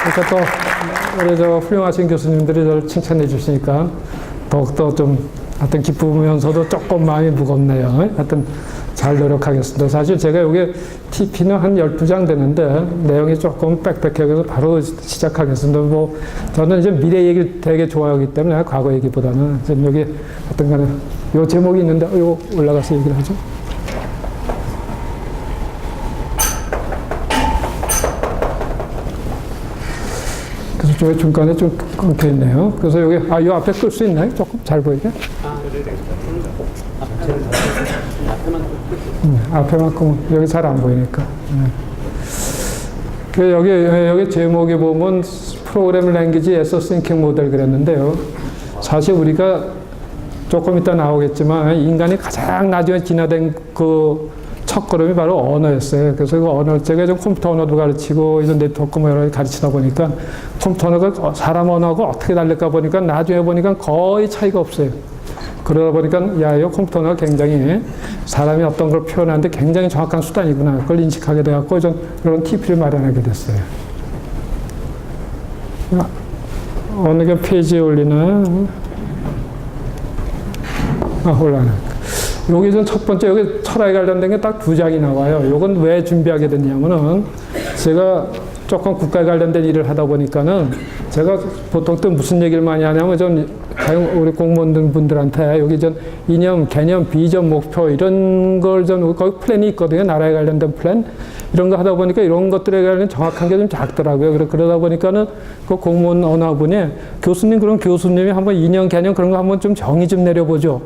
그러니까 또 우리 저 훌륭하신 교수님들이 저를 칭찬해 주시니까 더욱더 좀 하여튼 기쁘면서도 조금 마음이 무겁네요. 하여튼 잘 노력하겠습니다. 사실 제가 여기 TP는 한 12장 되는데 내용이 조금 빽빽해서 바로 시작하겠습니다. 뭐 저는 이제 미래 얘기를 되게 좋아하기 때문에 과거 얘기보다는 지금 여기 어떤 간에 요 제목이 있는데 요 올라가서 얘기를 하죠. 그래서 저기 중간에 좀 끊겨 있네요. 그래서 여기 요 앞에 끌 수 있나요? 조금 잘 보이게? 앞에만큼 여기 잘 안 보이니까. 여기 제목에 보면 프로그래밍 랭귀지 에서 싱킹 모델 그랬는데요. 사실 우리가 조금 이따 나오겠지만 인간이 가장 나중에 진화된 그 첫걸음이 바로 언어였어요. 그래서 그 언어, 제가 좀 컴퓨터 언어도 가르치고 이런 네트워크 뭐 여러 개 가르치다 보니까 컴퓨터 언어가 사람 언어하고 어떻게 다를까 보니까 나중에 보니까 거의 차이가 없어요. 그러다 보니까 이 컴퓨터 언어가 굉장히 사람이 어떤 걸 표현하는데 굉장히 정확한 수단이구나. 그걸 인식하게 돼갖고 좀 이런 TP를 마련하게 됐어요. 어느 게 페이지에 올리나? 올라가네. 여기 첫 번째, 여기 철학에 관련된 게 딱 2장이 나와요. 이건 왜 준비하게 됐냐면은, 제가 조금 국가에 관련된 일을 하다 보니까는, 제가 보통 또 무슨 얘기를 많이 하냐면, 우리 공무원분들한테 여기 이념, 개념, 비전, 목표, 이런 걸 거기 플랜이 있거든요. 나라에 관련된 플랜. 이런 거 하다 보니까 이런 것들에 관련 정확한 게 좀 작더라고요. 그러다 보니까는 그 공무원 어느 분이 교수님, 그럼 교수님이 한번 이념, 개념 그런 거 한번 좀 정의 좀 내려보죠.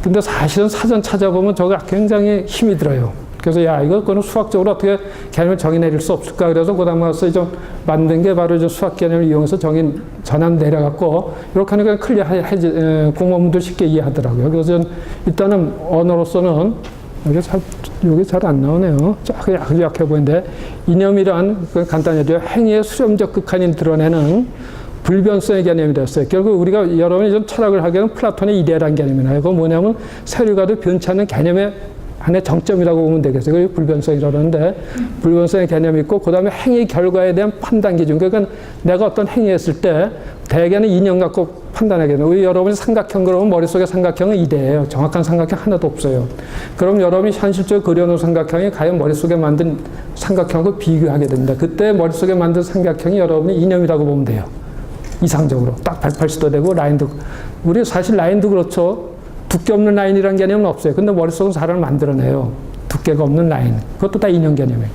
근데 사실은 사전 찾아보면 저거 굉장히 힘이 들어요. 그래서 그거는 수학적으로 어떻게 개념을 정의 내릴 수 없을까. 그래서 그 다음에 와서 좀 만든 게 바로 이제 수학 개념을 이용해서 전환 내려갖고 이렇게 하니까 클리어 공무원분들 쉽게 이해하더라고요. 그래서 일단은 언어로서는 여기 잘 안 나오네요. 약해 보이는데 이념이란 간단히 해도 행위의 수렴적 극한이 드러내는 불변성의 개념이 됐어요. 결국 우리가 여러분이 좀 철학을 하기에는 플라톤의 이데라는 개념이 나요. 그건 뭐냐면 세류가도 변치 않는 개념의 하나의 정점이라고 보면 되겠어요. 그게 불변성이라고 하는데 불변성의 개념이 있고 그 다음에 행위 결과에 대한 판단 기준. 그러니까 내가 어떤 행위했을 때 대개는 이념 갖고 판단하게 돼요. 우리 여러분이 삼각형 그러면 머릿속에 삼각형은 이래예요. 정확한 삼각형 하나도 없어요. 그럼 여러분이 현실적으로 그려놓은 삼각형이 과연 머릿속에 만든 삼각형하고 비교하게 됩니다. 그때 머릿속에 만든 삼각형이 여러분이 이념이라고 보면 돼요. 이상적으로 딱 180도 되고 라인도 우리 사실 라인도 그렇죠. 두께 없는 라인이라는 개념은 없어요. 근데 머릿속은 사람을 만들어내요. 두께가 없는 라인. 그것도 다 이념 개념이에요.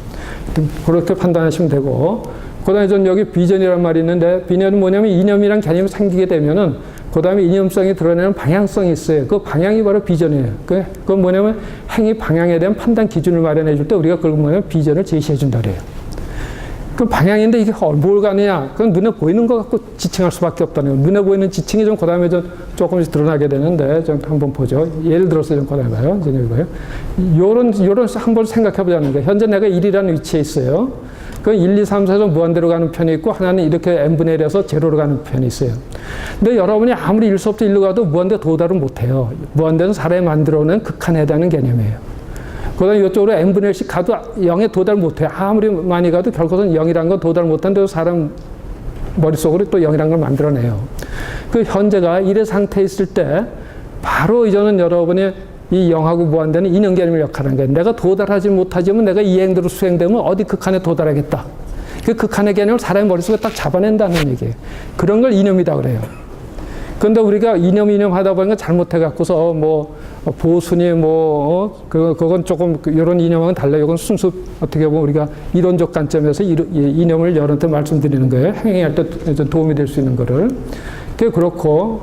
그렇게 판단하시면 되고 그 다음에 전 여기 비전이라는 말이 있는데 비전은 뭐냐면 이념이란 개념이 생기게 되면은 그 다음에 이념성이 드러내는 방향성이 있어요. 그 방향이 바로 비전이에요. 그건 뭐냐면 행위 방향에 대한 판단 기준을 마련해 줄 때 우리가 그걸 뭐냐면 비전을 제시해 준다 그래요. 그 방향인데 이게 뭘 가느냐? 그건 눈에 보이는 것 갖고 지칭할 수밖에 없다는 거예요. 눈에 보이는 지칭이 좀 그 다음에 조금씩 드러나게 되는데 좀 한번 보죠. 예를 들어서 좀 그 다음에 봐요. 이제 여기 봐요. 요런 한번 생각해 보자는 거예요. 현재 내가 1이라는 위치에 있어요. 그 1, 2, 3, 4로 무한대로 가는 편이 있고 하나는 이렇게 n분의 1에서 제로로 가는 편이 있어요. 근데 여러분이 아무리 1서부터 1로 가도 무한대 도달은 못해요. 무한대는 사람이 만들어낸 극한에 해당하는 개념이에요. 그 다음에 이쪽으로 n분의 1씩 가도 0에 도달 못해요. 아무리 많이 가도 결국은 0이라는 건 도달 못하는데 사람 머릿속으로 또 0이라는 걸 만들어내요. 그 현재가 1의 상태에 있을 때 바로 이제는 여러분이 이 0하고 무한대는 이념 개념을 역할하는 거예요. 내가 도달하지 못하지만 내가 이 행대로 수행되면 어디 극한에 도달하겠다. 그 극한의 개념을 사람의 머릿속에 딱 잡아낸다는 얘기예요. 그런 걸 이념이다 그래요. 그런데 우리가 이념 하다 보니까 잘못해갖고서 보수니 그건 조금 이런 이념하고는 달라요. 이건 순수 어떻게 보면 우리가 이론적 관점에서 이념을 여러분한테 말씀드리는 거예요. 행위할 때 도움이 될 수 있는 거를. 그게 그렇고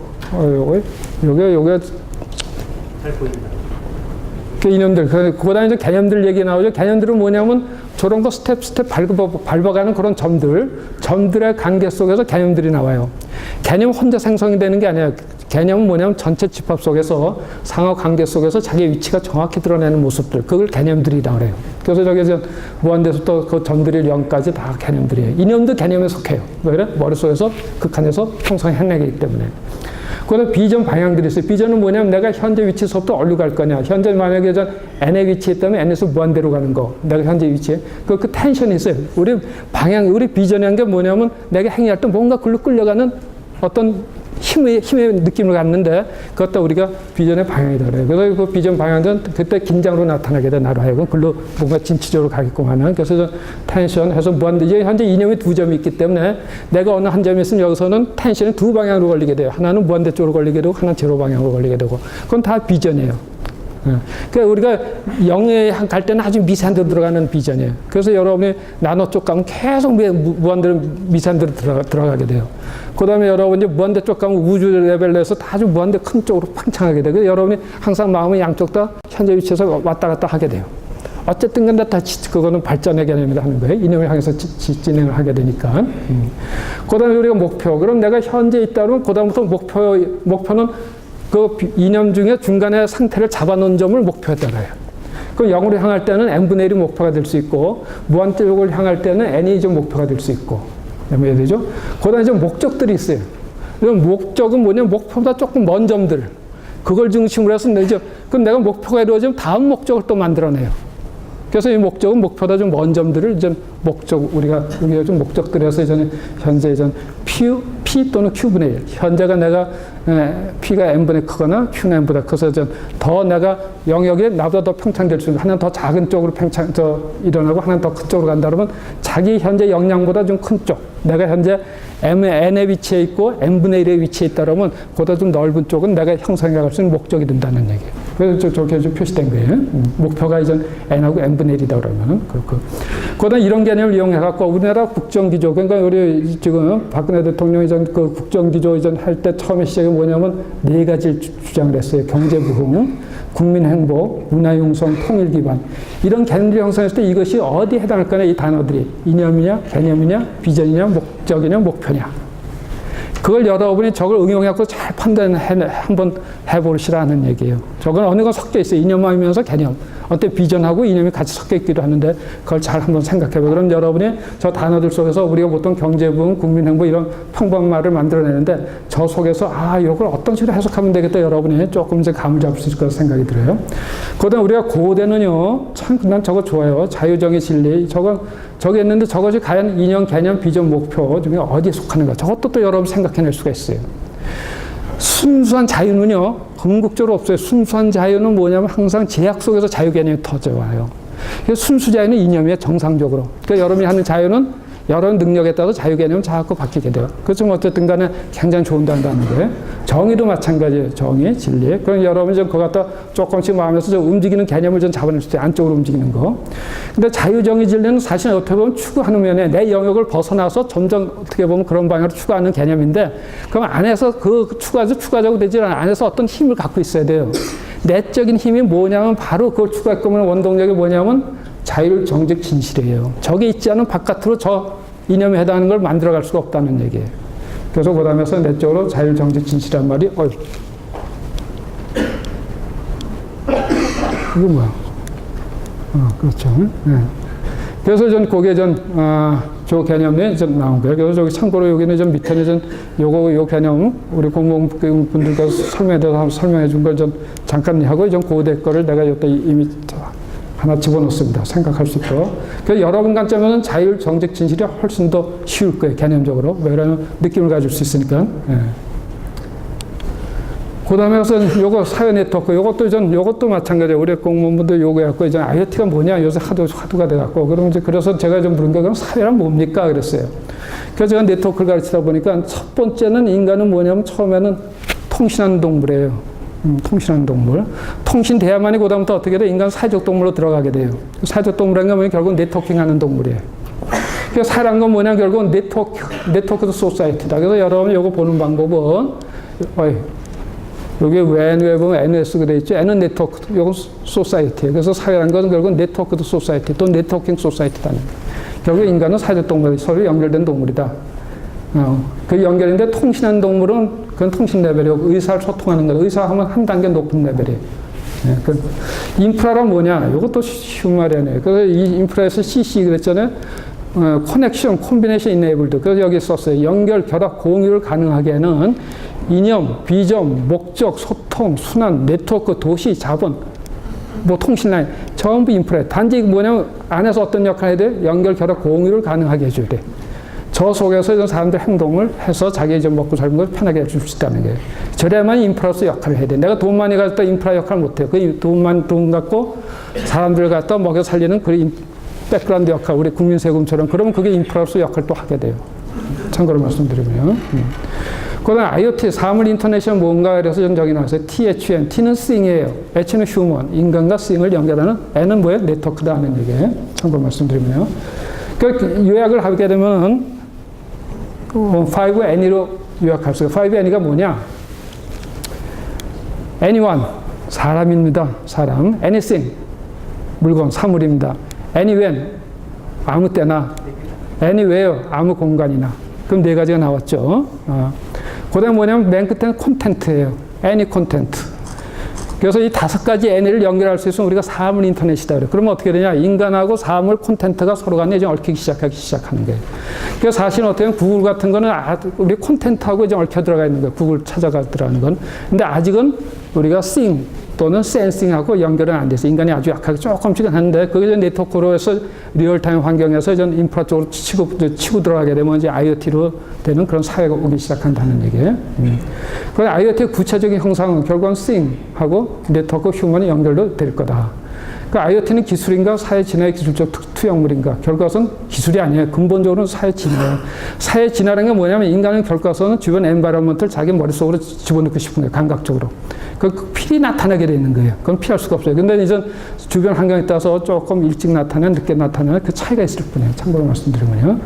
요게 잘 보입니다. 그 이념들, 그다음에 이제 개념들 얘기 나오죠. 개념들은 뭐냐면 저런 거 스텝 밟아가는 그런 점들의 관계 속에서 개념들이 나와요. 개념 혼자 생성이 되는 게 아니에요. 개념은 뭐냐면 전체 집합 속에서 상호 관계 속에서 자기 위치가 정확히 드러내는 모습들, 그걸 개념들이라고 그래요. 그래서 저기 무한대에서 또 그 점들이 0까지 다 개념들이에요. 이념도 개념에 속해요. 왜 그래? 머릿속에서 극한에서 형성해내기 때문에. 그다음에 비전 방향들이 있어요. 비전은 뭐냐면 내가 현재 위치에서부터 어디로 갈 거냐. 현재 만약에 전 N에 위치했다면 N에서 무한대로 가는 거. 내가 현재 위치에. 그 텐션이 있어요. 우리 방향, 우리 비전이라는 게 뭐냐면 내가 행위할 때 뭔가 글로 끌려가는 어떤 힘의 느낌을 갖는데 그것도 우리가 비전의 방향이다 그래요. 그래서 그 비전 방향은 그때 긴장으로 나타나게 돼. 나로 하여금 글로 뭔가 진취적으로 가게끔 하는. 그래서 텐션 해서 무한대. 이제 현재 이념이 두 점이 있기 때문에 내가 어느 한 점이 있으면 여기서는 텐션이 두 방향으로 걸리게 돼요. 하나는 무한대 쪽으로 걸리게 되고 하나는 제로 방향으로 걸리게 되고. 그건 다 비전이에요. 그러니까 우리가 영에 갈 때는 아주 미세한 데로 들어가는 비전이에요. 그래서 여러분이 나노 쪽 가면 계속 무한대로 미세한 데로 들어가게 돼요. 그 다음에 여러분이 무한대 쪽 가면 우주 레벨에서 아주 무한대 큰 쪽으로 팽창하게 되고 여러분이 항상 마음의 양쪽 다 현재 위치에서 왔다 갔다 하게 돼요. 어쨌든 간에 다 그거는 발전의 개념이라 하는 거예요. 이념을 향해서 진행을 하게 되니까. 그 다음에 우리가 목표. 그럼 내가 현재 있다 그러면 그 다음부터 목표는 그 이념 중에 중간에 상태를 잡아놓은 점을 목표했다 그래요. 그럼 0으로 향할 때는 n분의 1이 목표가 될 수 있고 무한쪽을 향할 때는 n이 좀 목표가 될 수 있고 이해되죠? 그 다음에 좀 목적들이 있어요. 그럼 목적은 뭐냐면 목표보다 조금 먼 점들 그걸 중심으로 해서 그럼 내가 목표가 이루어지면 다음 목적을 또 만들어내요. 그래서 이 목적은 목표보다 좀 먼 점들을 좀 우리가 좀 목적들에서 현재 P 또는 Q분의 1. 현재가 내가 P가 N분의 크거나 Q는 N보다 커서 더 내가 영역이 나보다 더 팽창될 수 있는 하나는 더 작은 쪽으로 일어나고 하나는 더 큰 쪽으로 간다 그러면 자기 현재 역량보다 좀 큰 쪽. 내가 현재 N에 위치해 있고 N분의 1에 위치해 있다 그러면 그보다 좀 넓은 쪽은 내가 형성해 갈 수 있는 목적이 된다는 얘기예요. 그래서 저렇게 좀 표시된 거예요. 목표가 이제 N하고 N분의 1이다 그러면은 그렇고. 그다음 이런 개념을 이용해 갖고 우리나라 국정기조 그러니까 우리 지금 박근혜 대통령이 그 국정기조 이전 할 때 처음에 시작이 뭐냐면 네 가지를 주장을 했어요. 경제부흥, 국민행복, 문화융성, 통일기반 이런 개념을 형성했을 때 이것이 어디에 해당할 거냐 이 단어들이 이념이냐 개념이냐 비전이냐 목적이냐 목표냐 그걸 여러분이 저걸 응용해서 잘 한번 해보시라는 얘기예요. 저건 어느 건 섞여 있어요. 이념하면서 개념. 어때 비전하고 이념이 같이 섞여 있기도 하는데 그걸 잘 한번 생각해봐요. 그럼 여러분이 저 단어들 속에서 우리가 보통 경제부흥, 국민행복 이런 평범한 말을 만들어내는데 저 속에서 이걸 어떤 식으로 해석하면 되겠다 여러분이 조금 이제 감을 잡을 수 있을 거라 생각이 들어요. 그다음 우리가 고대는요. 참 난 저거 좋아요. 자유정의 진리. 저기 했는데 저것이 과연 이념, 개념, 비전, 목표 중에 어디에 속하는가. 저것도 또 여러분 생각해낼 수가 있어요. 순수한 자유는요, 궁극적으로 없어요. 순수한 자유는 뭐냐면 항상 제약 속에서 자유 개념이 터져와요. 순수 자유는 이념이에요, 정상적으로. 그러니까 여러분이 하는 자유는 여러 능력에 따라서 자유 개념은 자꾸 바뀌게 돼요. 그렇지만 어쨌든 간에 굉장히 좋은 단어인데, 정의도 마찬가지예요. 정의, 진리. 그럼 여러분이 좀 그거 갖다 조금씩 마음에서 좀 움직이는 개념을 좀 잡아낼 수 있어요. 안쪽으로 움직이는 거. 근데 자유, 정의, 진리는 사실 어떻게 보면 추구하는 면에 내 영역을 벗어나서 점점 어떻게 보면 그런 방향으로 추구하는 개념인데, 그럼 안에서 추가적으로 되지 않아요. 안에서 어떤 힘을 갖고 있어야 돼요. 내적인 힘이 뭐냐면 바로 그걸 추구할 거면 원동력이 뭐냐면 자율 정직 진실이에요. 저게 있지 않은 바깥으로 저 이념에 해당하는 걸 만들어갈 수가 없다는 얘기예요. 그래서 그 다음에서 내적으로 자율 정직 진실이란 말이 이거 뭐야? 그렇죠. 네. 그래서 거기에 저 개념이 나온 거예요. 그래서 저기 참고로 여기는 밑에는 요 개념 우리 공무원분들께서 설명에 대해서 한번 설명해 준 걸 잠깐 하고 고대 거를 내가 여기다 이미 하나 집어넣습니다. 생각할 수 있도록. 그래서 여러분 관점에서는 자율 정직 진실이 훨씬 더 쉬울 거예요. 개념적으로. 왜냐하면 느낌을 가질 수 있으니까. 예. 그 다음에 요거 사회 네트워크. 요것도 마찬가지예요. 우리 공무원분들 요거 해갖고 IoT가 뭐냐. 요새 화두가 돼갖고. 그래서 제가 물은 게 그럼 사회란 뭡니까? 그랬어요. 그래서 제가 네트워크를 가르치다 보니까 첫 번째는 인간은 뭐냐면 처음에는 통신하는 동물이에요. 통신하는 동물. 통신돼야만이 그 다음부터 어떻게 돼? 인간 사회적 동물로 들어가게 돼요. 사회적 동물이라는 건 뭐냐면 결국은 네트워킹하는 동물이에요. 그래서 사회란 건 뭐냐면 결국은 네트워크 소사이티다. 그래서 여러분이 이거 보는 방법은 여기 왜 보면 NS가 돼 있죠. N은 네트워크, 이건 소사이티예요. 그래서 사회란 것은 결국은 네트워크 소사이티 또 네트워킹 소사이티다. 결국 인간은 사회적 동물, 서로 연결된 동물이다. 그 연결인데 통신하는 동물은 그건 통신 레벨이고 의사를 소통하는 거. 의사하면 한 단계 높은 레벨이에요. 네, 인프라란 뭐냐? 이것도 쉬운 말이 아니에요. 그래서 이 인프라에서 CC 그랬잖아요. 커넥션, 콤비네이션 이네이블드. 그래서 여기 썼어요. 연결, 결합, 공유를 가능하게 하는 이념, 비전, 목적, 소통, 순환, 네트워크, 도시, 자본, 뭐 통신라인, 전부 인프라. 단지 뭐냐면 안에서 어떤 역할을 해야 돼? 연결, 결합, 공유를 가능하게 해줘야 돼. 저 속에서 이런 사람들 행동을 해서 자기 이제 먹고 살는 걸 편하게 해줄 수 있다는 거예요. 저래야만 인프라로서 역할을 해야 돼. 내가 돈 많이 가졌다 인프라 역할을 못해요. 그 돈 갖고 사람들 갖다 먹여 살리는 그 백그라운드 역할, 우리 국민 세금처럼 그러면 그게 인프라로서 역할을 또 하게 돼요. 참고로 말씀드리면. 그 다음에 IoT, 사물 인터넷이 뭔가 그래서 전적이 나왔어요. THN, T는 Thing이에요. H는 Human, 인간과 Thing을 연결하는 N은 뭐예요? 네트워크다 하는 얘기예요. 참고로 말씀드리면요. 그 요약을 하게 되면 5Any로 요약할 수 있어요. 5Any가 뭐냐? Anyone, 사람입니다. 사람. Anything, 물건, 사물입니다. Anywhen, 아무 때나. Anywhere, 아무 공간이나. 그럼 네 가지가 나왔죠. 그 다음에 뭐냐면 맨 끝에는 콘텐트예요. Any content. 그래서 이 5가지 Any를 연결할 수 있으면 우리가 사물 인터넷이다 그래요. 그러면 어떻게 되냐? 인간하고 사물 콘텐트가 서로 간에 이제 얽히기 시작하는 거예요. 그래서 사실은 어떻게 보면 구글 같은 거는 우리 콘텐트하고 이제 얽혀 들어가 있는 거예요. 구글 찾아가 들어가는 건. 근데 아직은 우리가 seeing 또는 sensing하고 연결은 안 돼서 인간이 아주 약하게 조금씩은 하는데 그게 이제 네트워크로 해서 리얼타임 환경에서 이제 인프라 쪽으로 치고 들어가게 되면 이제 IoT로 되는 그런 사회가 오기 시작한다는 얘기예요. 그래서 IoT의 구체적인 형상은 결국은 seeing하고 네트워크 휴먼이 연결도 될 거다. 그러니까 IoT는 기술인가 사회 진화의 기술적 투영물인가? 결과선 기술이 아니에요. 근본적으로는 사회 진화예요. 사회 진화라는 게 뭐냐면 인간은 결과선은 주변 엔바이러먼트를 자기 머릿속으로 집어넣고 싶은 거예요. 감각적으로. 그 필히 나타나게 되는 거예요. 그건 피할 수가 없어요. 근데 이제 주변 환경에 따라서 조금 일찍 나타나는 늦게 나타나는 그 차이가 있을 뿐이에요. 참고로 말씀드리면요.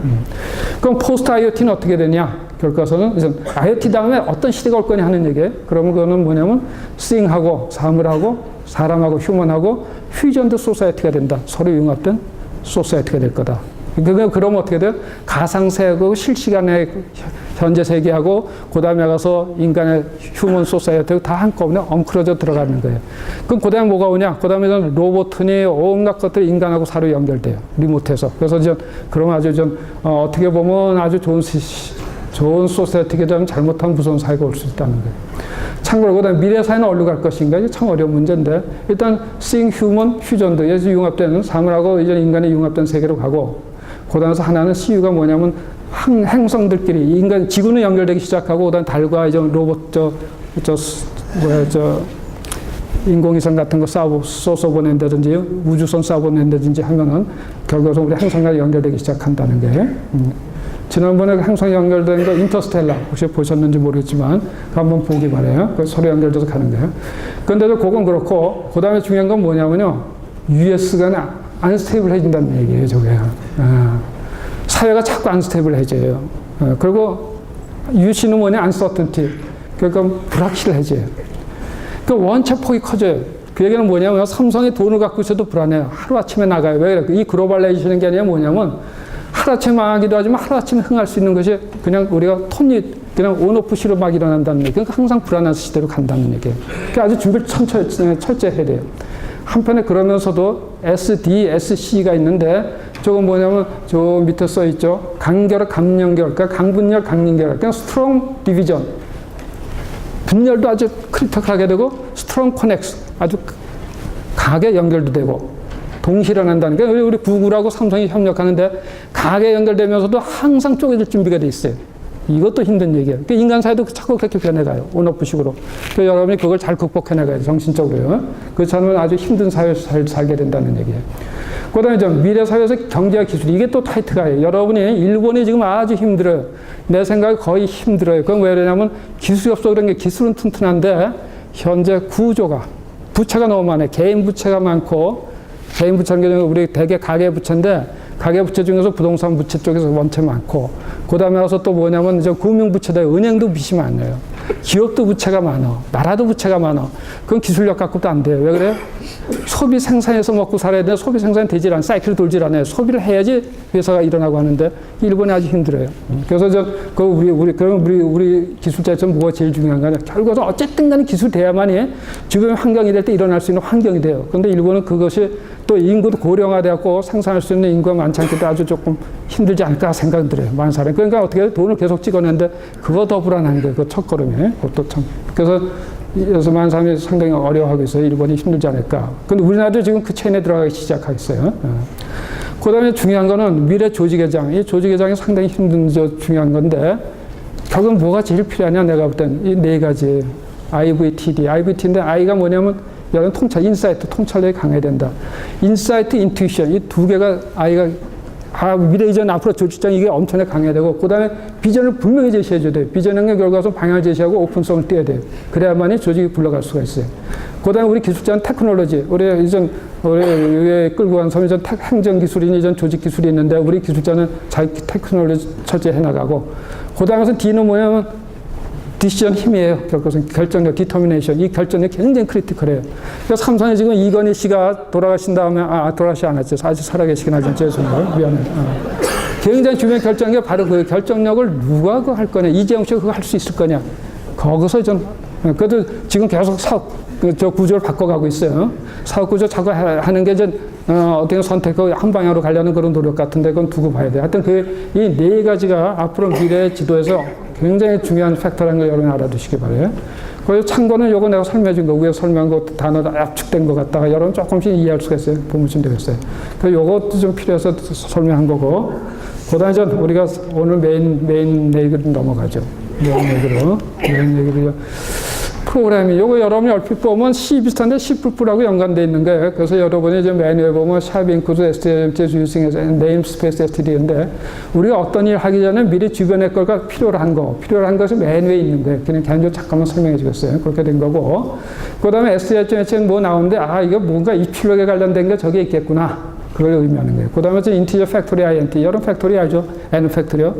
그럼 포스트 IoT는 어떻게 되냐? 결과서는 이제 IoT 다음에 어떤 시대가 올 거냐 하는 얘기예요. 그러면 그거는 뭐냐면 seeing하고 사물하고 사람하고 휴먼하고 퓨전드 소사이어티가 된다. 서로 융합된 소사이어티가 될 거다. 그러면 어떻게 돼요? 가상세계하고 실시간의 현재 세계하고 그 다음에 가서 인간의 휴먼 소사이어티가 다 한꺼번에 엉클어져 들어가는 거예요. 그럼 그 다음에 뭐가 오냐? 그 다음에는 로봇이 온갖 것들이 인간하고 서로 연결돼요. 리모트에서. 그래서 이제 그러면 아주 좀 어떻게 보면 아주 좋은 소사이어티가 되면 잘못하면 무서운 사회가 올 수 있다는 거예요. 참고로 그다음 미래 사회는 어디로 갈 것인가? 이게 참 어려운 문제인데 일단 seeing human 퓨전도 융합되는 사물하고 이제 인간의 융합된 세계로 가고 그다음에서 하나는 CU가 뭐냐면 행성들끼리 인간 지구는 연결되기 시작하고 그다음 달과 이제 로봇 인공위성 같은 거 쏘서 보낸다든지 우주선 쏘 보낸다든지 하면은 결과적으로 우리 행성과 연결되기 시작한다는 게. 지난번에 행성 연결된 거 인터스텔라 혹시 보셨는지 모르겠지만 한번 보기 바래요. 서로 연결돼서 가는 거예요. 그런데도 그건 그렇고 그 다음에 중요한 건 뭐냐면요. US가 안스테이블해진다는 얘기예요. 저게요. 사회가 자꾸 안스테이블해져요. 그리고 UC는 뭐냐? uncertainty. 그러니까 불확실해져요. 그 원체폭이 커져요. 그 얘기는 뭐냐면 삼성이 돈을 갖고 있어도 불안해요. 하루아침에 나가요. 왜 그래? 이 글로벌라이제이션인 게 아니라 뭐냐면 하루아침에 망하기도 하지만 하루아침에 흥할 수 있는 것이 그냥 우리가 톱니 그냥 온오프시로 막 일어난다는 얘기. 그러니까 항상 불안한 시대로 간다는 얘기예요. 그러니까 아주 준비를 철저히 해야 돼요. 한편에 그러면서도 SDSC가 있는데 저건 뭐냐면 저 밑에 써 있죠. 강결, 강연결, 그러니까 강분열, 강lin결. 그냥 스트롱 디비전. 분열도 아주 크리티컬하게 되고 스트롱 커넥스 아주 강하게 연결도 되고 동시에 일어난다는 게 우리 구글하고 삼성이 협력하는데 강하게 연결되면서도 항상 쪼개질 준비가 돼 있어요. 이것도 힘든 얘기예요. 그러니까 인간 사회도 자꾸 그렇게 변해가요. 온오프식으로. 그러니까 여러분이 그걸 잘 극복해내가요. 정신적으로요. 그렇지 않으면 아주 힘든 사회에서 살게 된다는 얘기예요. 그 다음에 미래 사회에서 경제와 기술. 이게 또 타이트가요. 여러분이 일본이 지금 아주 힘들어요. 내 생각에 거의 힘들어요. 그건 왜 그러냐면 기술이 없어 그런 게 기술은 튼튼한데 현재 구조가 부채가 너무 많아요. 개인 부채가 많고 개인 부채는 게 우리 대개 가계 부채인데 가계 부채 중에서 부동산 부채 쪽에서 원체 많고 그 다음에 와서 또 뭐냐면 이제 금융 부채다. 은행도 빚이 많아요. 기업도 부채가 많아. 나라도 부채가 많아. 그건 기술력 갖고도 안 돼요. 왜 그래요? 소비 생산해서 먹고 살아야 되는데 소비 생산이 되질 않아요. 사이클이 돌질 않아요. 소비를 해야지 회사가 일어나고 하는데 일본이 아주 힘들어요. 그래서 우리 기술자에서 뭐가 제일 중요한 거냐. 결국은 어쨌든 간에 기술이 돼야만이 주변 환경이 될 때 일어날 수 있는 환경이 돼요. 그런데 일본은 그것이 또 인구도 고령화되었고 생산할 수 있는 인구가 많지 않기 때문에 아주 조금 힘들지 않을까 생각이 들어요. 많은 사람이. 그러니까 어떻게 돈을 계속 찍어내는데 그거 더 불안한 거예요. 그 첫걸음에. 그것도 참. 그래서 많은 사람이 상당히 어려워하고 있어요. 일본이 힘들지 않을까. 근데 우리나라도 지금 그 체인에 들어가기 시작하겠어요. 그 다음에 중요한 거는 미래 조직회장. 이 조직회장이 상당히 중요한 건데 결국은 뭐가 제일 필요하냐 내가 볼 땐 이 네 가지. IVTD. IVT인데 I가 뭐냐면 여러 통찰, 인사이트, 통찰력이 강해야 된다. 인사이트, 인투이션. 이 두 개가 I가 미래 이전 앞으로 조직장 이게 엄청나게 강해야 되고 그 다음에 비전을 분명히 제시해줘야 돼요. 비전의 결과서 방향을 제시하고 오픈성을 띄어야 돼요. 그래야만이 조직이 굴러갈 수가 있어요. 그 다음에 우리 기술자는 테크놀로지. 우리 이전 끌고 간 섬 이전 행정기술이니 이전 조직기술이 있는데 우리 기술자는 자기 테크놀로지 철저히 해나가고 그 다음에서 D는 뭐냐면 디시전 힘이에요. 결정력, 디터미네이션. 이 결정력이 굉장히 크리티컬해요. 그래서 삼성에 지금 이건희 씨가 돌아가신 다음에, 돌아가시지 않았죠. 아직 살아계시긴 하지만 죄송해요. 미안해요. 굉장히 중요한 결정력이 바로 그 결정력을 누가 할 거냐. 이재용 씨가 그거 할 수 있을 거냐. 거기서 그래도 지금 계속 저 구조를 바꿔가고 있어요. 사업 구조 자꾸 하는 게 어떻게 선택, 한 방향으로 가려는 그런 노력 같은데 그건 두고 봐야 돼요. 하여튼 이 네 가지가 앞으로 미래 지도에서 굉장히 중요한 팩터라는 걸 여러분이 알아두시기 바래요. 그래서 참고는 요거 내가 설명해 준 거, 위에 설명한 거 단어가 압축된 것 같다가 여러분 조금씩 이해할 수가 있어요. 보면 되겠어요. 그래서 요것도 좀 필요해서 설명한 거고, 그 다음에 우리가 오늘 메인 얘기로 넘어가죠. 메인 얘기로. 프로그램이, 요거 여러분이 얼핏 보면 C 비슷한데 C++하고 연관되어 있는 거예요. 그래서 여러분이 이제 메뉴에 보면 샵 인크루드 STM using namespace std인데, 우리가 어떤 일 하기 전에 미리 주변의 걸과 필요한 것이 메뉴에 있는 거예요. 그냥 개인적으로 잠깐만 설명해 주겠어요. 그렇게 된 거고. 그 다음에 STM은 뭐 나오는데, 이거 뭔가 이 필요에 관련된 게 저게 있겠구나. 그걸 의미하는 거예요. 그 다음에 인티저 팩토리 INT, 여러 팩토리 알죠? N 팩토리요.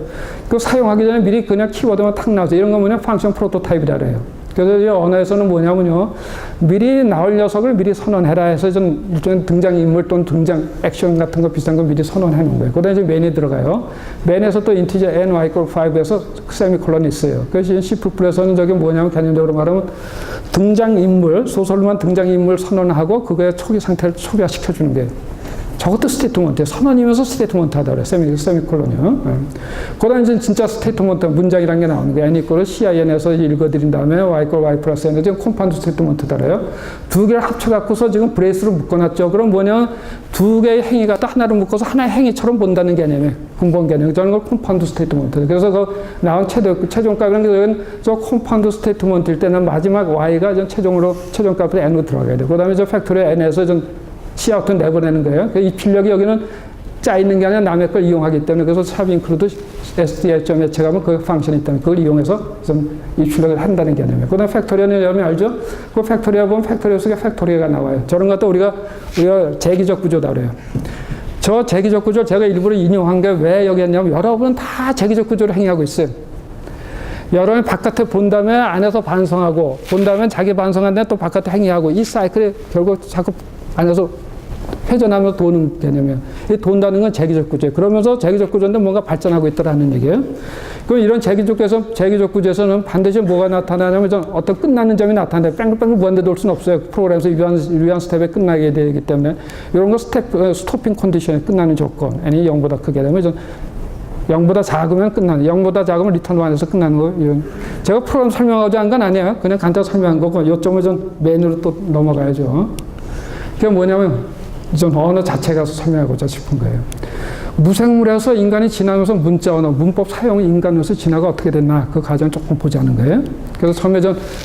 그 사용하기 전에 미리 그냥 키워드만 탁 나와서 이런 거 뭐냐? 펑션 프로토타입이라 그래요. 그래서 이 언어에서는 뭐냐면요. 미리 나올 녀석을 미리 선언해라 해서 좀 일종의 등장인물 또는 등장 액션 같은 거 비슷한 거 미리 선언해 놓은 거예요. 그 다음에 이제 맨이 들어가요. 맨에서 또 인티저 n y equal 5에서 세미콜론이 있어요. 그래서 C++에서는 저게 뭐냐면 개념적으로 말하면 등장인물, 소설만 등장인물 선언하고 그거의 초기 상태를 초기화시켜주는 거예요. 저것도 스테이트먼트예요. 선언이면서 스테이트먼트 하다 그래요. 세미콜론이요. 그 다음에 이제 진짜 스테이트먼트, 문장이라는 게 나오는 거예요. N 이퀄을 CIN에서 읽어드린 다음에 Y 이퀄 Y 플러스 N에 지금 컴파운드 스테이트먼트다 그래요. 두 개를 합쳐갖고서 지금 브레이스로 묶어놨죠. 그럼 뭐냐, 두 개의 행위가 딱 하나로 묶어서 하나의 행위처럼 본다는 개념이에요. 근본 개념. 저는 걸 컴파운드 스테이트먼트. 그래서 그 나온 최종값은 저 컴파운드 스테이트먼트일 때는 마지막 Y가 최종값으로 N으로 들어가야 돼요. 그 다음에 저 팩토리의 N에서 Cout 내보내는 거예요. 이 필력이 여기는 짜있는 게 아니라 남의 걸 이용하기 때문에 그래서 샵 인크루드 SDA.H에 가면 그 펑션이 있다면 그걸 이용해서 이 출력을 한다는 개념이에요. 그 다음에 팩토리어는 여러분이 알죠? 그 팩토리어 보면 팩토리어 속에 팩토리어가 나와요. 저런 것도 우리가 재기적 구조다 그래요. 저 재기적 구조를 제가 일부러 인용한 게 왜 여기 했냐면 여러분은 다 재기적 구조를 행위하고 있어요. 여러분이 바깥에 본 다음에 안에서 반성하고 본 다음에 자기 반성한 다음에 또 바깥에 행위하고 이 사이클이 결국 자꾸 안에서 회전하면서 도는 개념이에요. 이 돈다는 건 재기적 구조예요. 그러면서 재기적 구조인데 뭔가 발전하고 있더라는 얘기예요. 그럼 이런 재기적 구조에서는 반드시 뭐가 나타나냐면 어떤 끝나는 점이 나타나요. 뺑글뺑글 무한대 돌 수는 없어요. 프로그램에서 유한 스텝에 끝나게 되기 때문에 이런 거 스토핑 컨디션에 끝나는 조건. n이 0보다 크게 되면 0보다 작으면 끝나는, 0보다 작으면 리턴 완에서 끝나는 거. 이런. 제가 프로그램 설명하고자 한 건 아니에요. 그냥 간단히 설명한 거고 요점을 좀 메뉴로 또 넘어가야죠. 그게 뭐냐면 좀 언어 자체가 설명하고자 싶은 거예요. 무생물에서 인간이 지나면서 문자 언어, 문법 사용 인간으로서 진화가 어떻게 됐나 그 과정을 조금 보자는 거예요. 그래서 처음에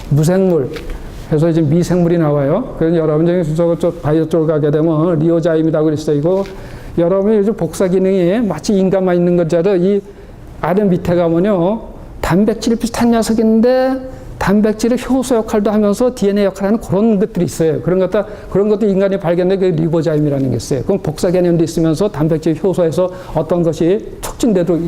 무생물 해서 이제 미생물이 나와요. 그래서 여러분들이 저 바이오 쪽으로 가게 되면 리오자임이라고 그랬어요. 이거 여러분이 요즘 복사 기능이 마치 인간만 있는 것처럼 이 아래 밑에 가면요 단백질 비슷한 녀석인데 단백질의 효소 역할도 하면서 DNA 역할을 하는 그런 것들이 있어요. 그런 것도 인간이 발견된 그 리보자임이라는 게 있어요. 그럼 복사 개념도 있으면서 단백질 효소에서 어떤 것이 촉진되도록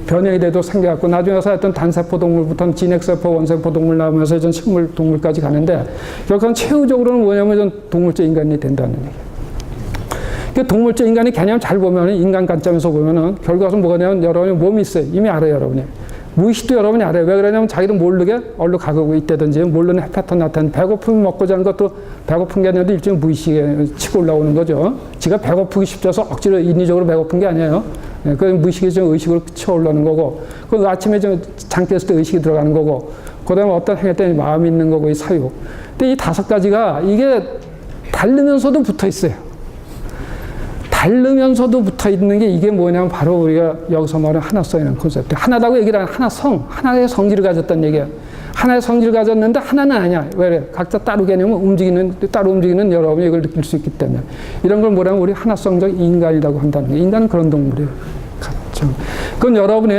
변형이 돼도 생겨갖고 나중에 가서 어떤 단세포 동물부터 진핵세포, 원세포 동물 나오면서 이제 식물 동물까지 가는데 결국은 최후적으로는 뭐냐면 동물적 인간이 된다는 얘기예요. 그러니까 동물적 인간의 개념 잘 보면 인간 관점에서 보면은 결과는 뭐냐면 여러분이 몸이 있어요. 이미 알아요, 여러분이. 무의식도 여러분이 알아요. 왜 그러냐면 자기도 모르게 얼른 가고 있다든지 모르는 패턴 나타나는 배고픔 먹고 자는 것도 배고픈 게 아니라 일종의 무의식에 치고 올라오는 거죠. 지가 배고프기 쉽져서 억지로 인위적으로 배고픈 게 아니에요. 그 무의식이 좀 의식으로 치어 올라오는 거고, 그 아침에 좀 잠 깼을 때 의식이 들어가는 거고, 그 다음에 어떤 행위 때문에 마음이 있는 거고, 이 사유. 근데 이 5가지가 이게 다르면서도 붙어 있어요. 다르면서도 붙어 있는 게 이게 뭐냐면 바로 우리가 여기서 말하는 하나성이라는 콘셉트. 하나다고 얘기를 하는 하나성, 하나의 성질을 가졌다는 얘기예요. 하나의 성질을 가졌는데 하나는 아니야. 왜 그래? 각자 따로 개념은 따로 움직이는 여러분이 이걸 느낄 수 있기 때문에. 이런 걸 뭐냐면 우리 하나성적 인간이라고 한다는 거예요. 인간은 그런 동물이에요. 그렇죠. 그건 여러분이,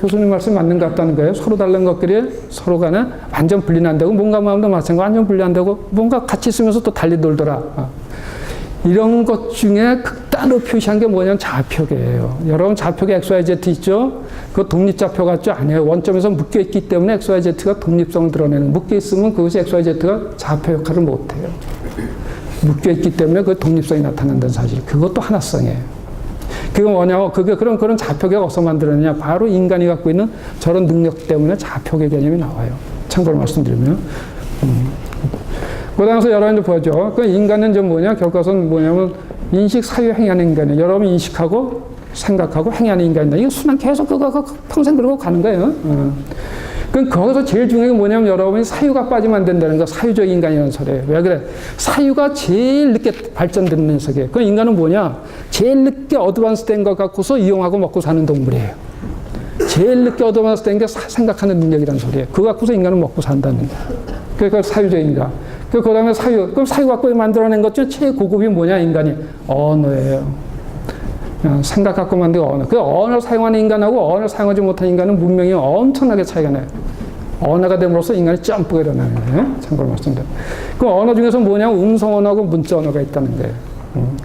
교수님 말씀 맞는 것 같다는 거예요. 서로 다른 것끼리 서로 간에 완전 분리한다고, 뭔가 마음도 마찬가지고 완전 분리한다고, 뭔가 같이 있으면서 또 달리 놀더라. 이런 것 중에 극단으로 표시한 게 뭐냐면 좌표계예요. 여러분 좌표계 XYZ 있죠? 그거 독립좌표 같죠? 아니에요. 원점에서 묶여있기 때문에 XYZ가 독립성을 드러내는, 묶여있으면 그것이 XYZ가 좌표 역할을 못해요. 묶여있기 때문에 그 독립성이 나타난다는 사실. 그것도 하나성이에요. 그게 뭐냐고, 그런 좌표계가 어디서 만들어내냐? 바로 인간이 갖고 있는 저런 능력 때문에 좌표계 개념이 나와요. 참고로 말씀드리면. 그 다음에 여러분들 보죠. 그 인간은 좀 뭐냐? 결과는 뭐냐면 인식, 사유, 행위하는 인간이에요. 여러분이 인식하고 생각하고 행위하는 인간이다. 이거 순환 계속 그거 평생 그러고 가는 거예요. 그럼 거기서 제일 중요한 게 뭐냐면 여러분이 사유가 빠지면 안 된다는 거. 사유적 인간이라는 소리예요. 왜 그래? 사유가 제일 늦게 발전되는 녀석이에요. 그 인간은 뭐냐? 제일 늦게 어드밴스 된 것 갖고서 이용하고 먹고 사는 동물이에요. 제일 늦게 어드밴스 된 게 생각하는 능력이라는 소리예요. 그거 갖고서 인간은 먹고 산다는 거예요. 그러니까 사유적 인간. 그 다음에 사유. 그럼 사유 갖고 만들어낸 것 중 최고급이 뭐냐, 인간이? 언어예요. 생각 갖고 만든 언어. 그 언어를 사용하는 인간하고 언어를 사용하지 못하는 인간은 문명이 엄청나게 차이가 나요. 언어가 됨으로써 인간이 점프가 일어나는 거예요. 참고로 말씀드려요. 그 언어 중에서 뭐냐면 음성 언어하고 문자 언어가 있다는 거예요.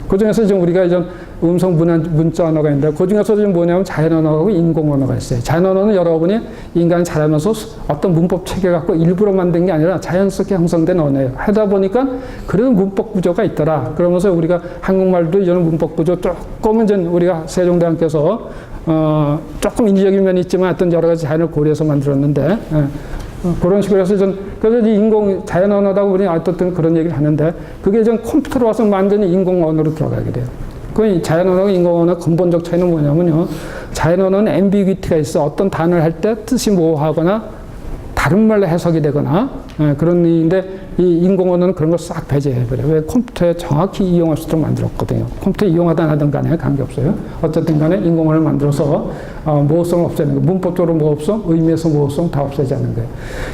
그 중에서 지금 우리가 이제 음성 문자 언어가 있는데, 그 중에서 지금 뭐냐면 자연 언어하고 인공 언어가 있어요. 자연 언어는 여러분이 인간이 자라면서 어떤 문법 체계 갖고 일부러 만든 게 아니라 자연스럽게 형성된 언어예요. 하다 보니까 그래도 문법 구조가 있더라. 그러면서 우리가 한국말도 이제는 문법 구조 조금은 이제 우리가 세종대왕께서 조금 인위적인 면이 있지만 어떤 여러 가지 자연을 고려해서 만들었는데, 그런 식으로 해서 그래서 인공 자연 언어다고 우리는 어떤 그런 얘기를 하는데, 그게 좀 컴퓨터로 와서 완전히 인공 언어로 들어가게 돼요. 그 자연 언어와 인공 언어 근본적 차이는 뭐냐면요. 자연 언어는 앰비귀티가 있어. 어떤 단어를 할 때 뜻이 모호하거나 다른 말로 해석이 되거나 그런 의미인데, 이 인공 언어는 그런 걸 싹 배제해버려요. 왜? 컴퓨터에 정확히 이용할 수 있도록 만들었거든요. 컴퓨터 이용하든 안 하든 간에 관계없어요. 어쨌든 간에 인공 언어를 만들어서 모호성을 없애는 거예요. 문법적으로 모호성, 의미에서 모호성 다 없애자는 거예요.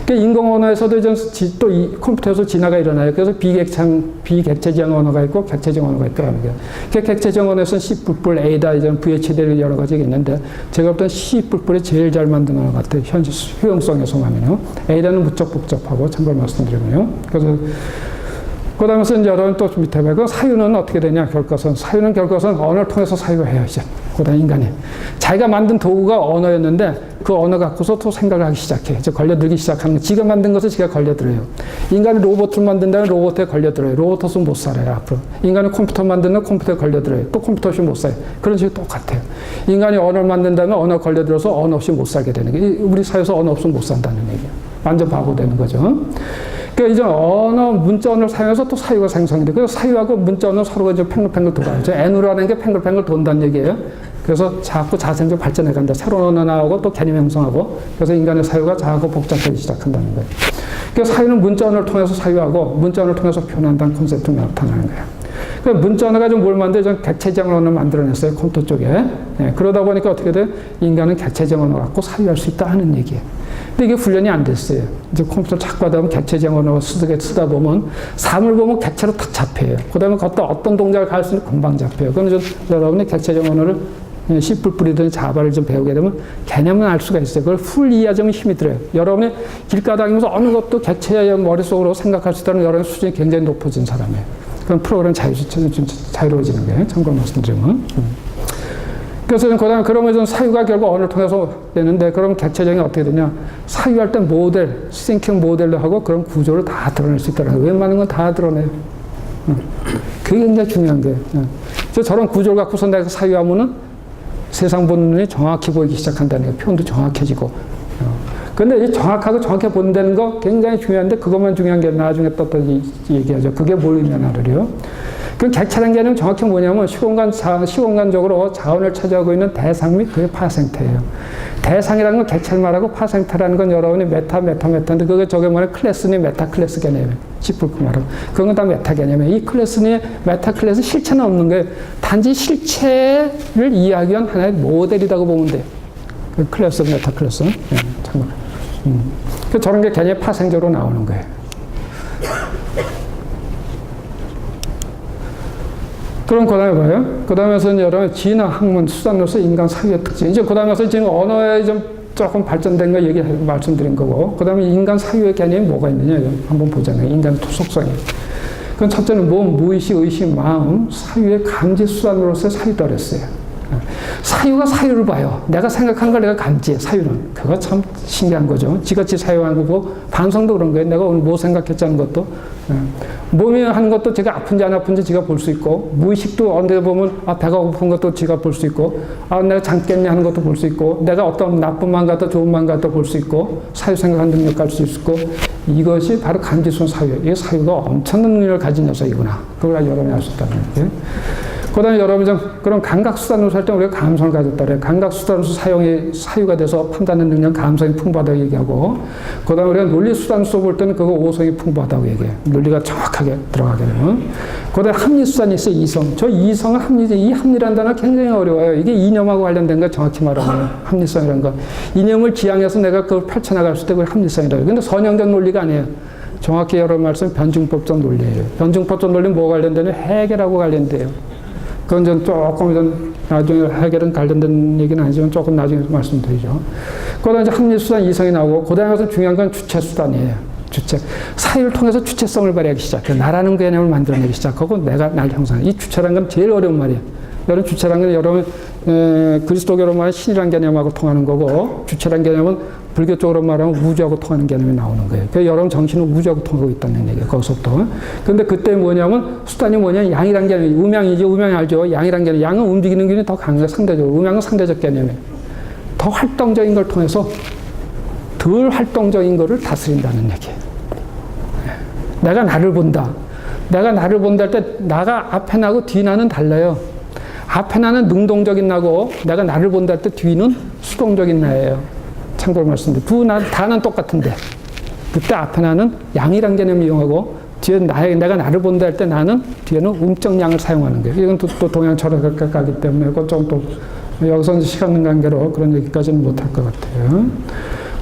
그러니까 인공 언어에서도 이제 또 이 컴퓨터에서 진화가 일어나요. 그래서 비객체적 언어가 있고 객체적 언어가 있다는 거예요. 객체적 언어에서는 C++, Ada, 이제 VHDL 여러 가지가 있는데, 제가 볼 땐 C++이 제일 잘 만든 언어 같아요. 현실 효용성에서 하면요. Ada는 무척 복잡하고, 참고로 말씀드리면요. 그래서 그 다음에 이제 여러분 또 밑에 보면 사유는 어떻게 되냐, 결과선. 사유는 언어를 통해서 사유해요, 이제. 그 다음에 인간이. 자기가 만든 도구가 언어였는데, 그 언어 갖고서 또 생각을 하기 시작해. 이제 걸려들기 시작하는 거. 지가 만든 것을 지가 걸려들어요. 인간이 로봇을 만든다면 로봇에 걸려들어요. 로봇 없으면 못 살아요, 앞으로. 인간이 컴퓨터 만드는 컴퓨터에 걸려들어요. 또 컴퓨터 없이 못 살아요. 그런 식으로 똑같아요. 인간이 언어를 만든다면 언어 걸려들어서 언어 없이 못 살게 되는 거예요. 우리 사회에서 언어 없으면 못 산다는 얘기예요. 완전 바보 되는 거죠. 그러니까 이제 문자 언어를 사용해서 또 사유가 생성이 돼요. 그래서 사유하고 문자 언어는 서로가 이제 팽글팽글 돌아요. N으로 하는 게 팽글팽글 돈다는 얘기예요. 그래서 자꾸 자생적 발전해 간다. 새로운 언어 나오고 또 개념 형성하고, 그래서 인간의 사유가 자꾸 복잡해지기 시작한다는 거예요. 그래서 사유는 문자 언어를 통해서 사유하고, 문자 언어를 통해서 표현한다는 콘셉트가 나타나는 거예요. 그러니까 문자 언어가 좀 뭘 만들어요? 좀 객체적 언어를 만들어냈어요, 컴퓨터 쪽에. 그러다 보니까 어떻게 돼요? 인간은 객체적 언어 갖고 사유할 수 있다 하는 얘기예요. 근데 이게 훈련이 안 됐어요. 이제 컴퓨터 자꾸 하다 보면 객체적 언어 쓰다 보면 삶을 보면 객체로 탁 잡혀요. 그 다음에 어떤 동작을 할 수 있는 금방 잡혀요. 그럼 여러분이 객체적 언어를 C++이든 자바를 좀 배우게 되면 개념은 알 수가 있어요. 그걸 풀 이해하자면 힘이 들어요. 여러분이 길가다니면서 어느 것도 객체의 머릿속으로 생각할 수 있다는 여러분의 수준이 굉장히 높아진 사람이에요. 그럼 프로그램 자유로워지는 거예요. 참고로 말씀드리면. 그래서 그다음에 그러면 사유가 결국 언어를 통해서 되는데, 그럼 객체적인 게 어떻게 되냐? 사유할 때 모델, 싱킹 모델로 하고 그런 구조를 다 드러낼 수 있다는 거예요. 웬만한 건 다 드러내요. 그게 굉장히 중요한 거예요. 그래서 저런 구조를 갖고서 내가 사유하면은 세상 보는 눈이 정확히 보이기 시작한다는 거예요. 표현도 정확해지고. 근데 이 정확하고 정확히 본다는 거 굉장히 중요한데, 그것만 중요한 게 나중에 또 얘기하죠. 그게 뭘 의미하냐를요. 그 객체라는 개념은 정확히 뭐냐면 시공간적으로 자원을 차지하고 있는 대상 및 그의 파생태예요. 대상이라는 건 객체를 말하고, 파생태라는 건 여러분이 메타인데, 그게 저게 뭐냐, 클래스니 메타 클래스 개념이에요. 시풀크 말하고. 그런 건 다 메타 개념이에요. 이 클래스니 메타 클래스 실체는 없는 거예요. 단지 실체를 이해하기 위한 하나의 모델이라고 보면 돼요. 그 클래스, 메타 클래스. 네, 참고로. 저런 게 개념이 파생적으로 나오는 거예요. 그럼 그 다음에 뭐예요? 그 다음에서 여러분 진화, 학문, 수단으로서 인간 사유의 특징. 이제 그 다음에서 지금 언어에 좀 조금 발전된 거 말씀드린 거고, 그 다음에 인간 사유의 개념이 뭐가 있느냐, 한번 보잖아요. 인간 속성이. 그건 첫째는 몸, 무의식, 의식, 마음, 사유의 감지 수단으로서의 사유다 그랬어요. 사유가 사유를 봐요. 내가 생각한 걸 내가 감지해, 사유는. 그거 참 신기한 거죠. 지같이 사유한 거고, 반성도 그런 거예요. 내가 오늘 뭐 생각했자는 것도. 몸이 하는 것도 제가 아픈지 안 아픈지 제가 볼 수 있고, 무의식도 언제 보면 배가 고픈 것도 제가 볼 수 있고, 내가 잠깼냐 하는 것도 볼 수 있고, 내가 어떤 나쁜 마음 같다 좋은 마음 같다 볼 수 있고, 사유 생각하는 능력 갈 수 있고, 이것이 바로 감지순 사유. 이 사유가 엄청난 능력을 가진 녀석이구나. 그걸 여러분이 알 수 있다는 거예요. 그 다음에 여러분이 좀 그런 감각수단으로 할 때 우리가 감성을 가졌다 그래요. 감각수단으로서 사유가 돼서 판단하는 능력, 감성이 풍부하다고 얘기하고, 그 다음에 우리가 논리수단으로서 볼 때는 그거 오성이 풍부하다고 얘기해요. 논리가 정확하게 들어가게 되면. 그 다음에 합리수단이 있어요, 이성. 저 이성은 이 합리라는 단어가 굉장히 어려워요. 이게 이념하고 관련된 거 정확히 말하면 합리성이라는 거. 이념을 지향해서 내가 그걸 펼쳐나갈 때 그걸 합리성이라고 해요. 근데 선형적 논리가 아니에요. 정확히 여러분 말씀 변증법적 논리예요. 변증법적 논리는 뭐가 관련되냐? 해결하고 관련돼요. 그건 좀 조금 좀 나중에 해결은 관련된 얘기는 아니지만 조금 나중에 말씀드리죠. 그 다음에 이제 합리수단 이성이 나오고, 그 다음에 중요한 건 주체수단이에요. 주체. 사유를 통해서 주체성을 발휘하기 시작해요. 나라는 개념을 만들어내기 시작하고, 내가 날 형성하는. 이 주체라는 건 제일 어려운 말이에요. 여러분 주체라는 건 여러분 그리스도교로 말하면 신이라는 개념하고 통하는 거고, 주체라는 개념은 불교 쪽으로 말하면 우주하고 통하는 개념이 나오는 거예요. 그래서 여러분 정신은 우주하고 통하고 있다는 얘기예요. 거기서부터. 근데 그때 뭐냐면 수단이 뭐냐, 양이라는 개념이, 음양이지, 음양이 알죠. 양이라는 개념. 양은 움직이는 균이 더 강해요. 상대적으로. 음양은 상대적 개념이에요. 더 활동적인 걸 통해서 덜 활동적인 거를 다스린다는 얘기예요. 내가 나를 본다. 내가 나를 본다 할 때 나가 앞에 나고 뒤 나는 달라요. 앞에 나는 능동적인 나고, 내가 나를 본다 할 때 뒤는 수동적인 나예요. 참고로 말씀드립니다. 다는 똑같은데, 그때 앞에 나는 양이란 개념을 이용하고, 뒤에 내가 나를 본다 할 때 나는 뒤에는 음적 양을 사용하는 거예요. 이건 또 동양 철학에 가기 때문에, 그건 또 여기서 시간 관계로 그런 얘기까지는 못할 것 같아요.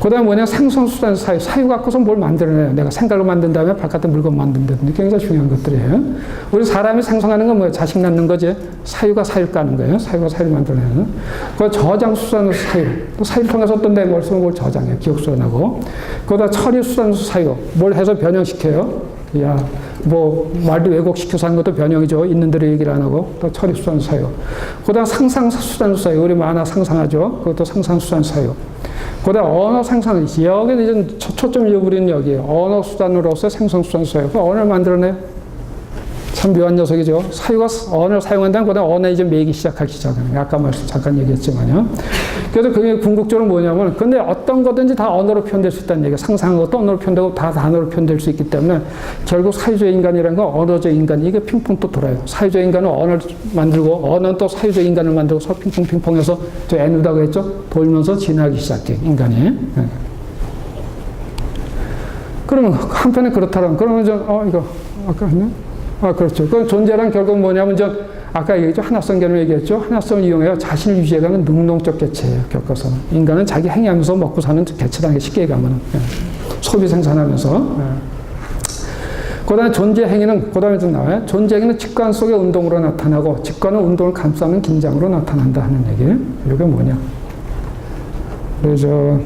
그 다음에 뭐냐, 생성수단 사유 갖고서 뭘 만들어내요. 내가 생각을 만든 다음에 바깥에 물건 만든다든지 굉장히 중요한 것들이에요. 우리 사람이 생성하는 건 뭐예요? 자식 낳는 거지. 사유가 사유를 까는 거예요. 사유가 사유를 만들어내는. 그 저장수단으로 사유. 또 사유를 통해서 어떤 내 머릿속에 뭘 저장해요. 기억수단하고. 그러다 처리수단으로 사유. 뭘 해서 변형시켜요. 뭐 말도 왜곡시켜서 하는 것도 변형이죠. 있는 대로 얘기를 안 하고. 또 처리수단 사유. 그다음 상상수단 사유. 우리 만화 상상하죠. 그것도 상상수단 사유. 그다음 언어 생산. 여기는 이제 초점 잃어버리는 여기에요. 언어 수단으로서 생성수단 사유. 그 언어를 만들어내요. 참 묘한 녀석이죠. 사유가 언어를 사용한다면 그다음 언어에 이제 매기 시작하기 시작하는 거예요. 아까 잠깐 얘기했지만요. 그래서 그게 궁극적으로 뭐냐면, 근데 어떤 거든지 다 언어로 표현될 수 있다는 얘기예요. 상상한 것도 언어로 표현되고 다 단어로 표현될 수 있기 때문에, 결국 사유적 인간이라는 건 언어적 인간, 이게 핑퐁 또 돌아요. 사유적 인간은 언어를 만들고, 언어는 또 사유적 인간을 만들고, 서 핑퐁해서 저 에누다고 했죠? 돌면서 진화하기 시작해요, 인간이. 네. 그러면 한편에 그렇다면, 그러면 이거 아까 했나? 그렇죠. 그 존재란 결국 뭐냐면, 아까 얘기했죠. 하나성 개념을 얘기했죠. 하나성을 이용해서 자신을 유지해가는 능동적 개체예요. 겪어서는. 인간은 자기 행위하면서 먹고 사는 개체라는 게 쉽게 얘기하면. 소비 생산하면서. 그 다음에 존재 행위는, 그 다음에 좀 나와요. 존재 행위는 직관 속의 운동으로 나타나고, 직관은 운동을 감싸는 긴장으로 나타난다 하는 얘기예요. 이게 뭐냐. 그래서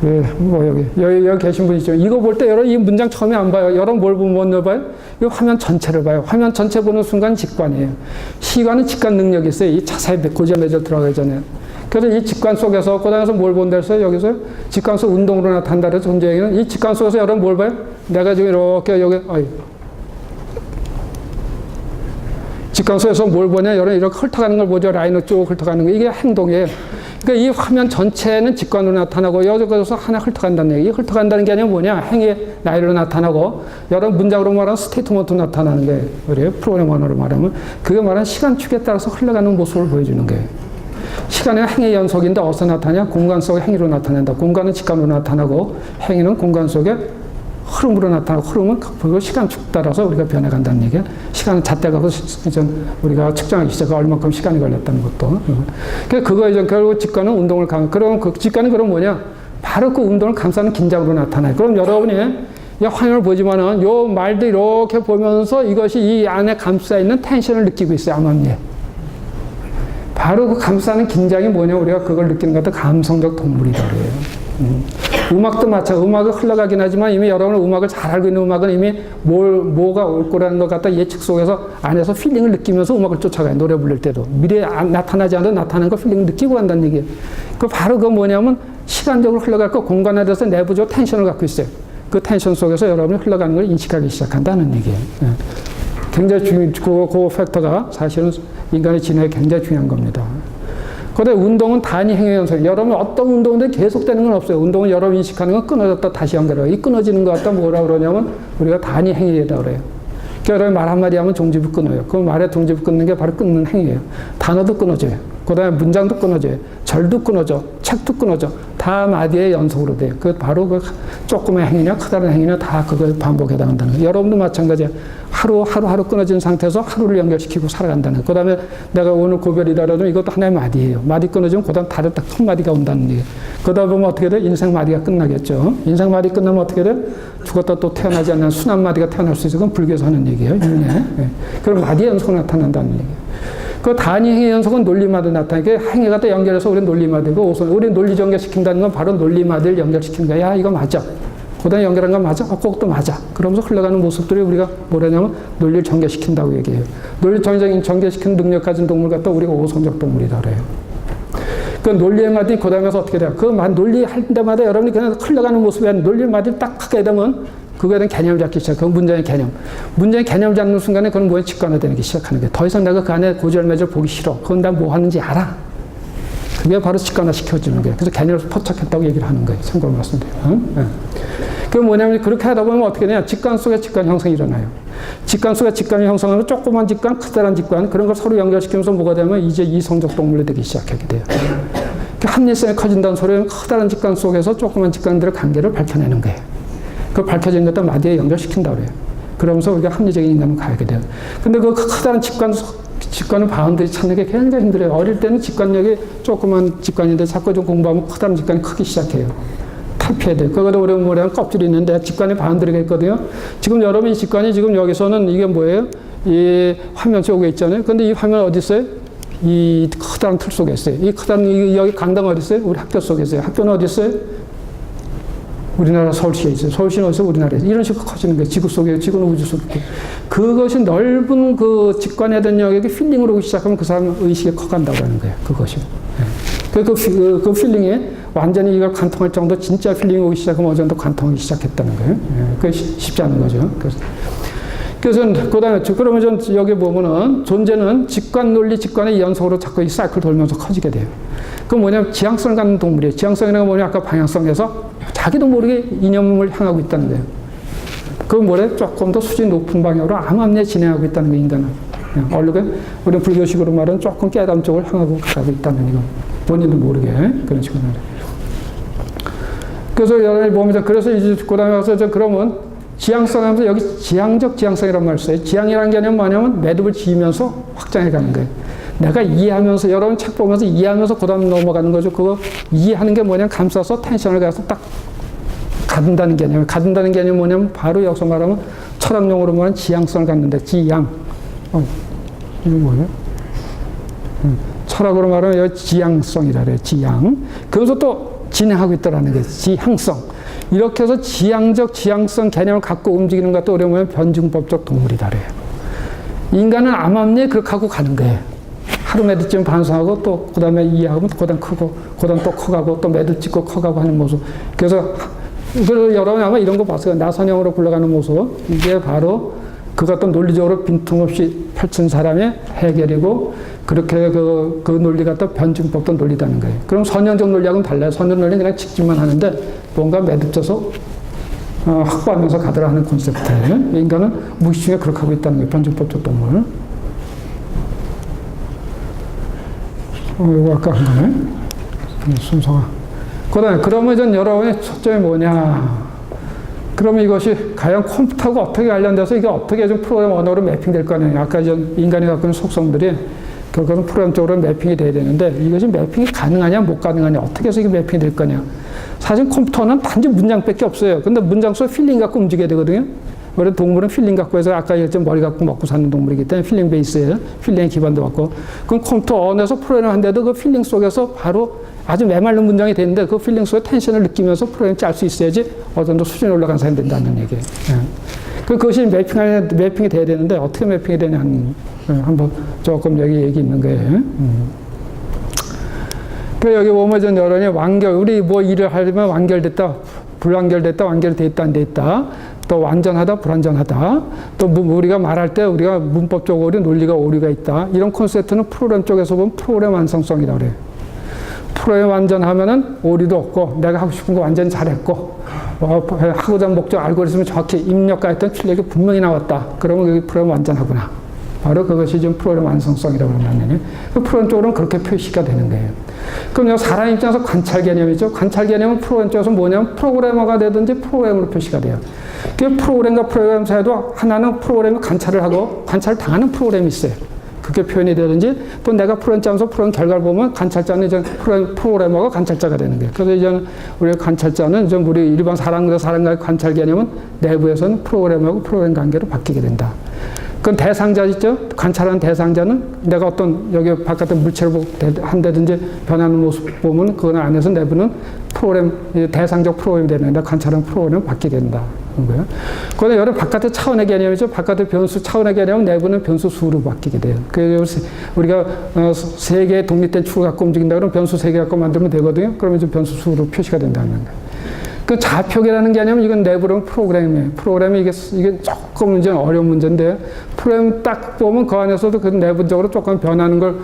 예, 뭐 여기 계신 분 있죠. 이거 볼 때 여러분 이 문장 처음에 안 봐요. 여러분 뭘 보면 뭐 봐요? 이 화면 전체를 봐요. 화면 전체 보는 순간 직관이에요. 시관은 직관 능력이 있어요. 이 자세히 고지에 맺어 들어가기 전에. 그래서 이 직관 속에서 그다음에서 뭘 본다 했어요? 여기서 직관 속 운동으로 나타난다 그래서 존재 얘기는 이 직관 속에서 여러분 뭘 봐요? 내가 지금 이렇게 여기 직관 속에서 뭘 보냐? 여러분 이렇게 훑어가는 걸 보죠. 라인을 쭉 훑어가는 거. 이게 행동이에요. 그러니까 이 화면 전체는 직관으로 나타나고 여기서 하나 훑어간다는 얘기. 훑어간다는 게 아니라 뭐냐? 행위의 나이로 나타나고 여러 문장으로 말하면 스테이트먼트로 나타나는 게 그래요. 프로그램 언어로 말하면 그게 말하는 시간축에 따라서 흘러가는 모습을 보여주는 거예요. 시간의 행위 연속인데 어디서 나타나냐? 공간 속의 행위로 나타난다. 공간은 직관으로 나타나고 행위는 공간 속의 흐름으로 나타나고 흐름은 그리고 시간축 따라서 우리가 변해간다는 얘기야. 시간은 잣대가 우리가 측정하기 시작하고 얼마큼 시간이 걸렸다는 것도. 그러니까 그거 이제 결국 직관은 운동을 그럼 그 직관은 그럼 뭐냐? 바로 그 운동을 감싸는 긴장으로 나타나요. 그럼 여러분이 이 화면을 보지만은 요 말도 이렇게 보면서 이것이 이 안에 감싸 있는 텐션을 느끼고 있어요. 암암리에. 바로 그 감싸는 긴장이 뭐냐? 우리가 그걸 느끼는 것도 감성적 동물이다 그래요. 음악도 마찬가지. 음악이 흘러가긴 하지만 이미 여러분은 음악을 잘 알고 있는 음악은 이미 뭐가 올 거라는 것 갖다 예측 속에서 안에서 필링을 느끼면서 음악을 쫓아가요. 노래 부를 때도. 미래에 나타나지 않아도 나타나는 거 필링을 느끼고 간다는 얘기예요. 그 바로 그 뭐냐면 시간적으로 흘러갈 거 공간에 대해서 내부적 텐션을 갖고 있어요. 그 텐션 속에서 여러분이 흘러가는 걸 인식하기 시작한다는 얘기예요. 굉장히 그 팩터가 사실은 인간의 진화에 굉장히 중요한 겁니다. 그런데 운동은 단위 행위 연속. 여러분 어떤 운동인데 계속되는 건 없어요. 운동은 여러분 인식하는 건 끊어졌다 다시 연결해요. 이 끊어지는 것 같다 뭐라 그러냐면 우리가 단위 행위이다 그래요. 그러니까 여러분 말 한마디 하면 종집을 끊어요. 그 말의 종집을 끊는 게 바로 끊는 행위예요. 단어도 끊어져요. 그 다음에 문장도 끊어져요. 절도 끊어져. 책도 끊어져. 다 마디의 연속으로 돼요. 그 바로 그 조금의 행위냐 크다는 행위냐 다 그걸 반복해 나간다는 거예요. 여러분도 마찬가지예요. 하루 끊어진 상태에서 하루를 연결시키고 살아간다는 거예요. 그 다음에 내가 오늘 고별이다 그러면 이것도 하나의 마디예요. 마디 끊어지면 그 다음 다른 딱 큰 마디가 온다는 얘기예요. 그러다 보면 어떻게 돼? 인생 마디가 끝나겠죠. 인생 마디 끝나면 어떻게 돼? 죽었다 또 태어나지 않는 순한 마디가 태어날 수 있어. 그건 불교에서 하는 얘기예요. 그럼 마디의 연속으로 나타난다는 얘기예요. 그 단위 행위 연속은 논리마다 나타나게 행위가 또 연결해서 우리는 논리마들고 우리는 논리 전개시킨다는 건 바로 논리마들 연결시키는 거야. 야 이거 맞아. 그다음에 연결한 건 맞아. 그것도 맞아. 그러면서 흘러가는 모습들이 우리가 뭐라냐면 논리를 전개시킨다고 얘기해요. 논리 전개시키는 능력 가진 동물 갖다 우리가 오손적 동물이다 그래요. 그 논리의 마디 그 다음에서 어떻게 돼요? 그 논리 할 때마다 여러분이 그냥 흘러가는 모습에 논리 마디를 딱 하게 되면 그거에 대한 개념을 잡기 시작해요. 그 문장의 개념. 문장의 개념을 잡는 순간에 그건 뭐에 직관화되기 시작하는 거예요. 더 이상 내가 그 안에 고지혈매질 보기 싫어. 그건 난 뭐 하는지 알아. 그게 바로 직관화 시켜주는 거예요. 그래서 개념을 포착했다고 얘기를 하는 거예요. 참고로 말씀드려요. 그게 뭐냐면 그렇게 하다 보면 어떻게 되냐. 직관 속에 직관 형성이 일어나요. 직관 속에 직관이 형성하면 조그만 직관, 크다란 직관 그런 걸 서로 연결시키면서 뭐가 되면 이제 이성적 동물이 되기 시작하게 돼요. 합리성이 커진다는 소리는 커다란 직관 속에서 조그만 직관들의 관계를 밝혀내는 거예요. 그 밝혀진 것도 마디에 연결시킨다고 그래요. 그러면서 우리가 합리적인 인간으로 가게 돼요. 근데 그 커다란 직관을 바운더리 찾는 게 굉장히 힘들어요. 어릴 때는 직관력이 조그만 직관인데 자꾸 좀 공부하면 커다란 직관이 크기 시작해요. 탈피해야 돼요. 그거도 우리 뭐냐면 껍질이 있는데 직관에 바운더리가 있거든요. 지금 여러분 이 직관이 지금 여기서는 이게 뭐예요? 이 화면 속에 있잖아요. 근데 이 화면 어디 있어요? 이 커다란 틀 속에 있어요. 이 커다란 여기 강당 어디 있어요? 우리 학교 속에 있어요. 학교는 어디 있어요? 우리나라 서울시에 있어요. 서울시는 어디서 우리나라에 이런 식으로 커지는 거예요. 지구 속에, 지구는 우주 속에. 그것이 넓은 그 직관에 대한 영역이 필링으로 오기 시작하면 그 사람 의식이 커간다고 하는 거예요. 그것이. 그 필링에 완전히 이걸 관통할 정도 진짜 필링이 오기 시작하면 어느 정도 관통하기 시작했다는 거예요. 그게 쉽지 않은 거죠. 그래서 그다음에 그러면 여기 보면은 존재는 직관 논리 직관의 연속으로 자꾸 이 사이클 돌면서 커지게 돼요. 그 뭐냐면 지향성을 갖는 동물이에요. 지향성이라는 건 뭐냐 아까 방향성에서 자기도 모르게 이념을 향하고 있다는 거예요. 그 뭐래 조금 더 수준이 높은 방향으로 암암리에 진행하고 있다는 거예요. 인간은 얼른 우리 불교식으로 말하면 조금 깨달음 쪽을 향하고 가고 있다는 이거 본인도 모르게 그런 식으로 말해요. 그래서 여러분이 보면서 그래서 이제 그다음에 와서 그러면 지향성 하면서 여기 지향적 지향성이라는 말을 써요. 지향이라는 게 아니면 뭐냐면 매듭을 지으면서 확장해 가는 거예요. 내가 이해하면서 여러분 책 보면서 이해하면서 그 다음 넘어가는 거죠. 그거 이해하는 게 뭐냐면 감싸서 텐션을 가서 딱 가둔다는 개념이에요. 가둔다는 개념이 뭐냐면 바로 여기서 말하면 철학용어로 말하면 지향성을 갖는데 지향. 이거 뭐예요? 철학으로 말하면 여기 지향성이라 그래요. 지향. 그래서 또 진행하고 있다는 게 지향성. 이렇게 해서 지향적, 지향성 개념을 갖고 움직이는 것도 우리가 보면 변증법적 동물이다 그래요. 인간은 암암리에 그렇게 하고 가는 거예요. 하루 매듭쯤 반성하고 또 그 다음에 이해하면 그다음 크고 그다음 또 커가고 또 매듭 짓고 커가고 하는 모습. 그래서 여러분 아마 이런 거 봤어요. 나선형으로 굴러가는 모습. 이게 바로 그것도 논리적으로 빈틈없이 펼친 사람의 해결이고 그렇게 그 논리가 또 변증법도 논리다는 거예요. 그럼 선형적 논리하고는 달라요. 선형 논리는 그냥 직진만 하는데 뭔가 매듭져서 확보하면서 가더라 하는 콘셉트예요. 인간은 무의식 중에 그렇게 하고 있다는 거예요. 변증법적 동물. 이거 아까 한 거네. 순서가. 그러면 이제 여러분의 초점이 뭐냐. 그러면 이것이 과연 컴퓨터하고 어떻게 관련돼서 이게 어떻게 좀 프로그램 언어로 매핑될 거냐. 아까 전 인간이 갖고 있는 속성들이 결국은 프로그램적으로 매핑이 돼야 되는데 이것이 매핑이 가능하냐 못 가능하냐 어떻게 해서 이게 매핑이 될 거냐. 사실 컴퓨터는 단지 문장밖에 없어요. 근데 문장 속에 필링 갖고 움직여야 되거든요. 원래 동물은 필링 갖고 해서 아까 얘기했던 머리 갖고 먹고 사는 동물이기 때문에 필링 베이스예요. 필링에 기반도 갖고. 그럼 컴퓨터 언어에서 프로그램을 한데도 그 필링 속에서 바로 아주 메말른 문장이 되는데 그 필링 속에 텐션을 느끼면서 프로그램을 짤 수 있어야지 어느 정도 수준이 올라간 사람이 된다는 얘기예요. 그것이 매핑이 돼야 되는데 어떻게 매핑이 되냐 한번 조금 여기 얘기 있는 거예요. 그 여기 보면 여론이 완결, 우리 뭐 일을 하려면 완결됐다, 불완결됐다, 완결돼 있다, 안 돼 있다. 또 완전하다, 불완전하다. 또 우리가 말할 때 우리가 문법적 논리가 오류가 있다. 이런 콘셉트는 프로그램 쪽에서 보면 프로그램 완성성이라고 그래요. 프로그램 완전하면은 오류도 없고 내가 하고 싶은 거 완전히 잘했고 하고자 하는 목적 알고리즘을 정확히 입력가했던 출력이 분명히 나왔다. 그러면 여기 프로그램 완전하구나. 바로 그것이 지금 프로그램 완성성이라고 하는 그 프로그램 쪽으로는 그렇게 표시가 되는 거예요. 그럼 사람 입장에서 관찰 개념이죠. 관찰 개념은 프로그램 쪽에서 뭐냐면 프로그래머가 되든지 프로그램으로 표시가 돼요. 그 프로그램과 프로그램 사이도 하나는 프로그램이 관찰을 하고 관찰을 당하는 프로그램이 있어요. 그렇게 표현이 되든지 또 내가 프로그램 짜면서 프로그램 결과를 보면 관찰자는 이제 프로그래머가 관찰자가 되는 거예요. 그래서 이제는 우리 관찰자는 이제 우리 일반 사람과의 관찰 개념은 내부에서는 프로그램하고 프로그램 관계로 바뀌게 된다. 그건 대상자 있죠? 관찰하는 대상자는 내가 어떤 여기 바깥에 물체를 한다든지 변하는 모습 보면 그건 안에서 내부는 프로그램, 대상적 프로그램이 되는데 관찰하는 프로그램은 바뀌게 된다. 거예요. 그런데 여러 바깥의 차원의 개념이죠. 바깥의 변수 차원의 개념은 내부는 변수 수로 바뀌게 돼요. 그래서 우리가 세 개의 독립된 축을 갖고 움직인다 그러면 변수 세 개 갖고 만들면 되거든요. 그러면 이제 변수 수로 표시가 된다는 거예요. 그 좌표계라는 개념은 이건 내부로는 프로그램이에요. 프로그램이 이게 조금 이제 어려운 문제인데 프로그램 딱 보면 그 안에서도 그 내부적으로 조금 변하는 걸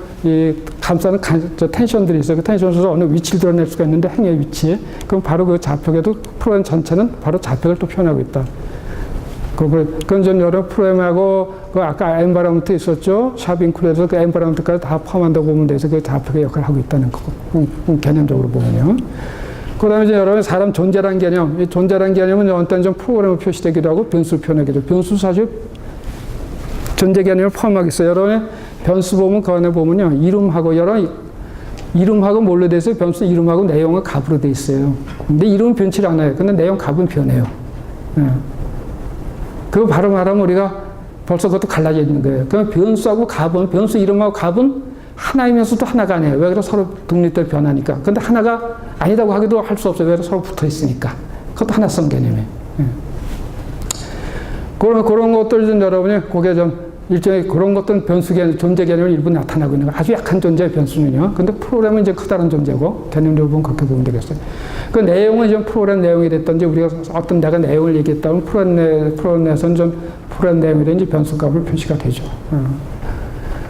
감싸는 텐션들이 있어요. 그 텐션에서 어느 위치를 드러낼 수가 있는데 행의 위치. 그럼 바로 그 좌표계도 프로그램 전체는 바로 좌표를 또 표현하고 있다. 그건 전 여러 프로그램하고 그 아까 엔바이러먼트 있었죠. 샵 인클루드에서 그 엔바이러먼트까지 다 포함한다고 보면 돼서 그 좌표계 역할을 하고 있다는 거고. 개념적으로 보면요. 그 다음에 이제 여러분 사람 존재라는 개념, 이 존재라는 개념은 어떤 좀 프로그램으로 표시되기도 하고 변수를 표현하기도 하고 변수 사실 존재 개념을 포함하고 있어요. 여러분 변수 보면 그 안에 보면요. 이름하고 뭘로 돼 있어요? 변수 이름하고 내용은 값으로 돼 있어요. 근데 이름은 변치를 않아요. 근데 내용 값은 변해요. 그거 바로 말하면 우리가 벌써 그것도 갈라져 있는 거예요. 그럼 변수하고 값은, 변수 이름하고 값은 하나이면서도 하나가 아니에요. 왜 그래? 서로 독립될 변하니까. 근데 하나가 아니다고 하기도 할 수 없어요. 왜 그래? 서로 붙어 있으니까. 그것도 하나성 개념이에요. 그런 것들 좀 여러분이 그게 좀 일종의 그런 것들은 변수 개념, 존재 개념을 일부 나타나고 있는 거예요. 아주 약한 존재의 변수는요. 근데 프로그램은 이제 크다는 존재고 개념적으로 보면 그렇게 보면 되겠어요. 그 내용은 좀 프로그램 내용이 됐든지 우리가 어떤 내가 내용을 얘기했다면 프로그램 내에서는 좀 프로그램 내용이 된지 변수값을 표시가 되죠.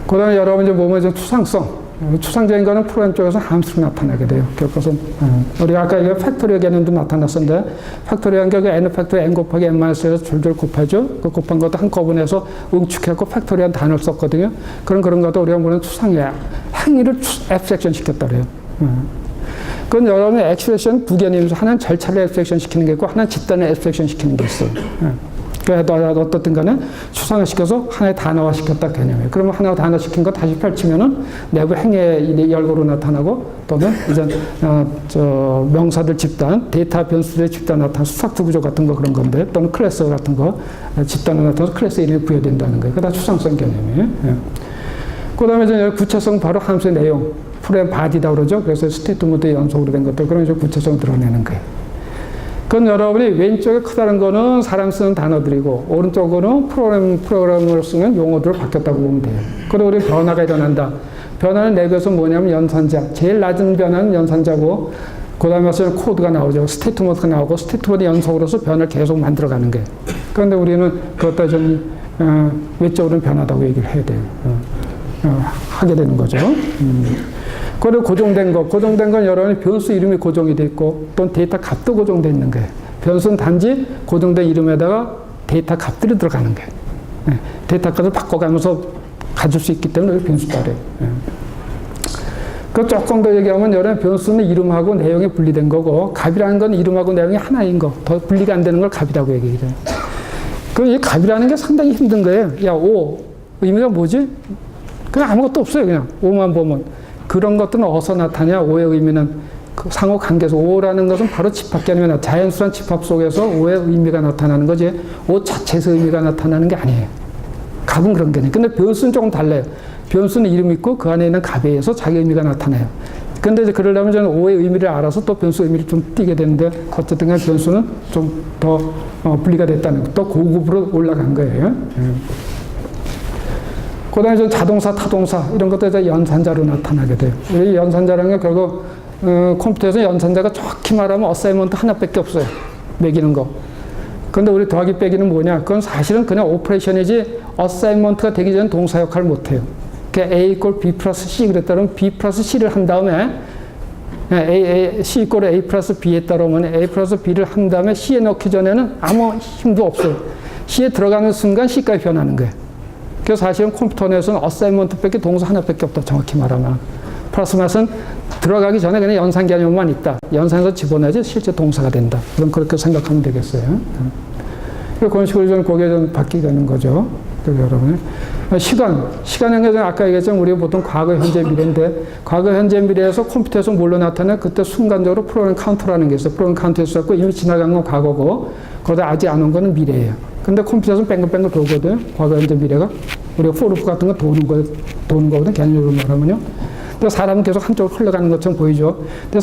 그 다음에 여러분 이제 보면 이제 추상성. 추상적인 거는 프로그램 쪽에서 함수로 나타나게 돼요. 그것은, 우리가 아까 이거 팩토리얼 개념도 나타났었는데, 팩토리얼 게 n 팩토리 n 곱하기 n-1에서 줄줄 곱하죠. 그 곱한 것도 한꺼번에 해서 응축해갖고 팩토리얼 단어를 썼거든요. 그런 것도 우리가 보는 추상이야. 행위를 앱스트랙션 시켰다 그래요. 그건 여러분의 앱스트랙션 두 개념이죠. 하나는 절차를 앱스트랙션 시키는 게 있고, 하나는 집단을 앱스트랙션 시키는 게 있어요. 어떻든 간에 추상화 시켜서 하나의 단어화 시켰다 개념이에요. 그러면 하나 단어 시킨 거 다시 펼치면은 내부 행의 열거로 나타나고 또는 이제 명사들 집단, 데이터 변수들의 집단 나타나는 스트럭처 구조 같은 거 그런 건데 또는 클래스 같은 거 집단으로 나타나서 클래스 이름이 부여된다는 거예요. 그게 다 추상성 개념이에요. 그 다음에 이제 구체성 바로 함수의 내용. 프로그램 바디다 그러죠. 그래서 스테이트먼트의 연속으로 된 것들, 그런 좀 구체적으로 드러내는 거예요. 그건 여러분이 왼쪽에 크다는 거는 사람 쓰는 단어들이고, 오른쪽으로는 프로그램으로 쓰는 용어들을 바뀌었다고 보면 돼요. 그리고 우리 변화가 일어난다. 변화는 랩에서 뭐냐면 연산자. 제일 낮은 변화는 연산자고, 그 다음에 와서 코드가 나오죠. 스테이트먼트가 나오고, 스테이트먼트 연속으로서 변화를 계속 만들어가는 거예요. 그런데 우리는 그것도 좀, 외적으로는 변하다고 얘기를 해야 돼요. 하게 되는 거죠. 그리고 고정된 건 여러분이 변수 이름이 고정이 돼 있고, 또는 데이터 값도 고정되어 있는 거예요. 변수는 단지 고정된 이름에다가 데이터 값들이 들어가는 거예요. 데이터 값을 바꿔가면서 가질 수 있기 때문에 변수가 그래요. 그 조금 더 얘기하면 여러분 변수는 이름하고 내용이 분리된 거고, 값이라는 건 이름하고 내용이 하나인 거, 더 분리가 안 되는 걸 값이라고 얘기해요. 그럼 이 값이라는 게 상당히 힘든 거예요. 야, 5 의미가 뭐지? 그냥 아무것도 없어요. 그냥 5만 보면. 그런 것들은 어디서 나타나냐? 5의 의미는 그 상호 관계에서, 5라는 것은 바로 집합 개념이 자연수란 집합 속에서 5의 의미가 나타나는 거지, 5 자체에서 의미가 나타나는 게 아니에요. 값은 그런 개념. 근데 변수는 조금 달라요. 변수는 이름이 있고 그 안에 있는 값에 의해서 자기 의미가 나타나요. 근데 이제 그러려면 저는 5의 의미를 알아서 또 변수 의미를 좀 띄게 되는데, 어쨌든 간에 변수는 좀 더 분리가 됐다는 거, 또 고급으로 올라간 거예요. 그 다음에 좀 자동사, 타동사, 이런 것도 이제 연산자로 나타나게 돼요. 이 연산자라는 게 결국, 컴퓨터에서 연산자가 정확히 말하면 어사이먼트 하나밖에 없어요. 매기는 거. 근데 우리 더하기 빼기는 뭐냐? 그건 사실은 그냥 오퍼레이션이지, 어사이먼트가 되기 전에 동사 역할을 못 해요. A 이꼴 B 플러스 C 그랬다면 B 플러스 C를 한 다음에, C 이꼴 A 플러스 B에 따르면 A 플러스 B를 한 다음에 C에 넣기 전에는 아무 힘도 없어요. C에 들어가는 순간 C까지 변하는 거예요. 그래서 사실은 컴퓨터 내에서는 어사이먼트밖에 동사 하나밖에 없다, 정확히 말하면. 플러스 마이너스는 들어가기 전에 그냥 연산 개념만 있다. 연산에서 집어내지 실제 동사가 된다. 그럼 그렇게 생각하면 되겠어요. 그런 식으로 좀 그게 좀 바뀌게 되는 거죠. 그리고 여러분, 시간은 아까 얘기했지만 우리가 보통 과거, 현재, 미래인데, 과거, 현재, 미래에서 컴퓨터에서 뭘로 나타나? 그때 순간적으로 프로그램 카운터라는 게 있어요. 프로그램 카운터에서 갖고 이미 지나간 건 과거고, 거기다 아직 안 온 거는 미래예요. 근데 컴퓨터에서는 뱅글뱅글 돌거든요. 과거, 현재, 미래가. 우리가 포르프 같은 거 도는 거거든, 개념적으로 말하면요. 근데 사람은 계속 한쪽으로 흘러가는 것처럼 보이죠. 근데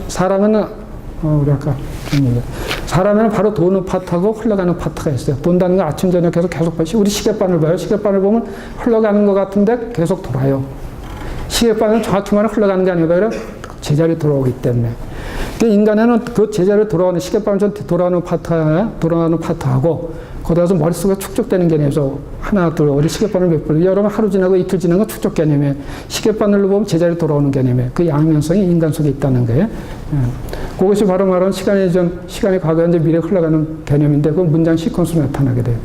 사람은, 우리 아까 사람에는 바로 도는 파트하고 흘러가는 파트가 있어요. 돈다는 건 아침, 저녁 계속 봐요. 우리 시계바늘 봐요. 시계바늘 보면 흘러가는 것 같은데 계속 돌아요. 시계바늘은 정확히 말하면 흘러가는 게 아니라 제자리에 돌아오기 때문에. 인간에는 그 제자리에 돌아오는, 시계바늘 돌아오는 파트하고, 거기서 머릿속에 축적되는 개념이죠. 하나, 둘, 우리 시계바늘 몇 번, 여러분 하루 지나고 이틀 지나고 축적 개념이에요. 시계바늘로 보면 제자리에 돌아오는 개념이에요. 그 양면성이 인간 속에 있다는 거예요. 그것이 바로 말하는 시간이 과거, 현재, 미래에 흘러가는 개념인데, 그 문장 시퀀스로 나타나게 돼요.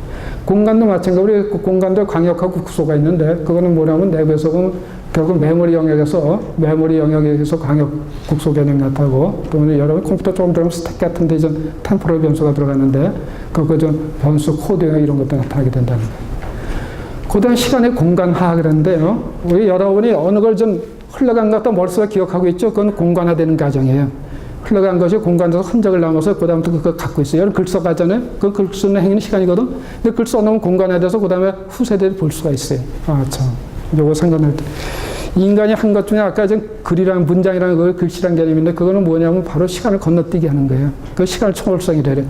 공간도 마찬가지로, 우리 공간도 광역하고 국소가 있는데, 그거는 뭐냐면 내부에서 보면 결국 메모리 영역에서 광역 국소 개념이 나타나고, 또 여러분 컴퓨터 조금 들어가면 스택 같은 데 좀 템포럴 변수가 들어가는데, 그거 좀 변수 코드 이런 것도 나타나게 된다는 거예요. 그 다음 시간의 공간화 그러는데요. 우리 여러분이 어느 걸 좀 흘러간 것 같다 머릿속에 기억하고 있죠? 그건 공간화되는 과정이에요. 흘러간 것이 공간에서 흔적을 남아서 그 다음부터 그걸 갖고 있어요. 여러분 글 써가잖아요. 그 글 쓰는 행위는 시간이거든. 근데 글 써놓으면 공간화돼서 그 다음에 후세대를 볼 수가 있어요. 아, 참. 요거 상관할 때. 인간이 한 것 중에 아까 전 글이라는 문장이라는 걸 글씨라는 개념인데, 그거는 뭐냐면 바로 시간을 건너뛰게 하는 거예요. 그 시간을 초월성이 되래.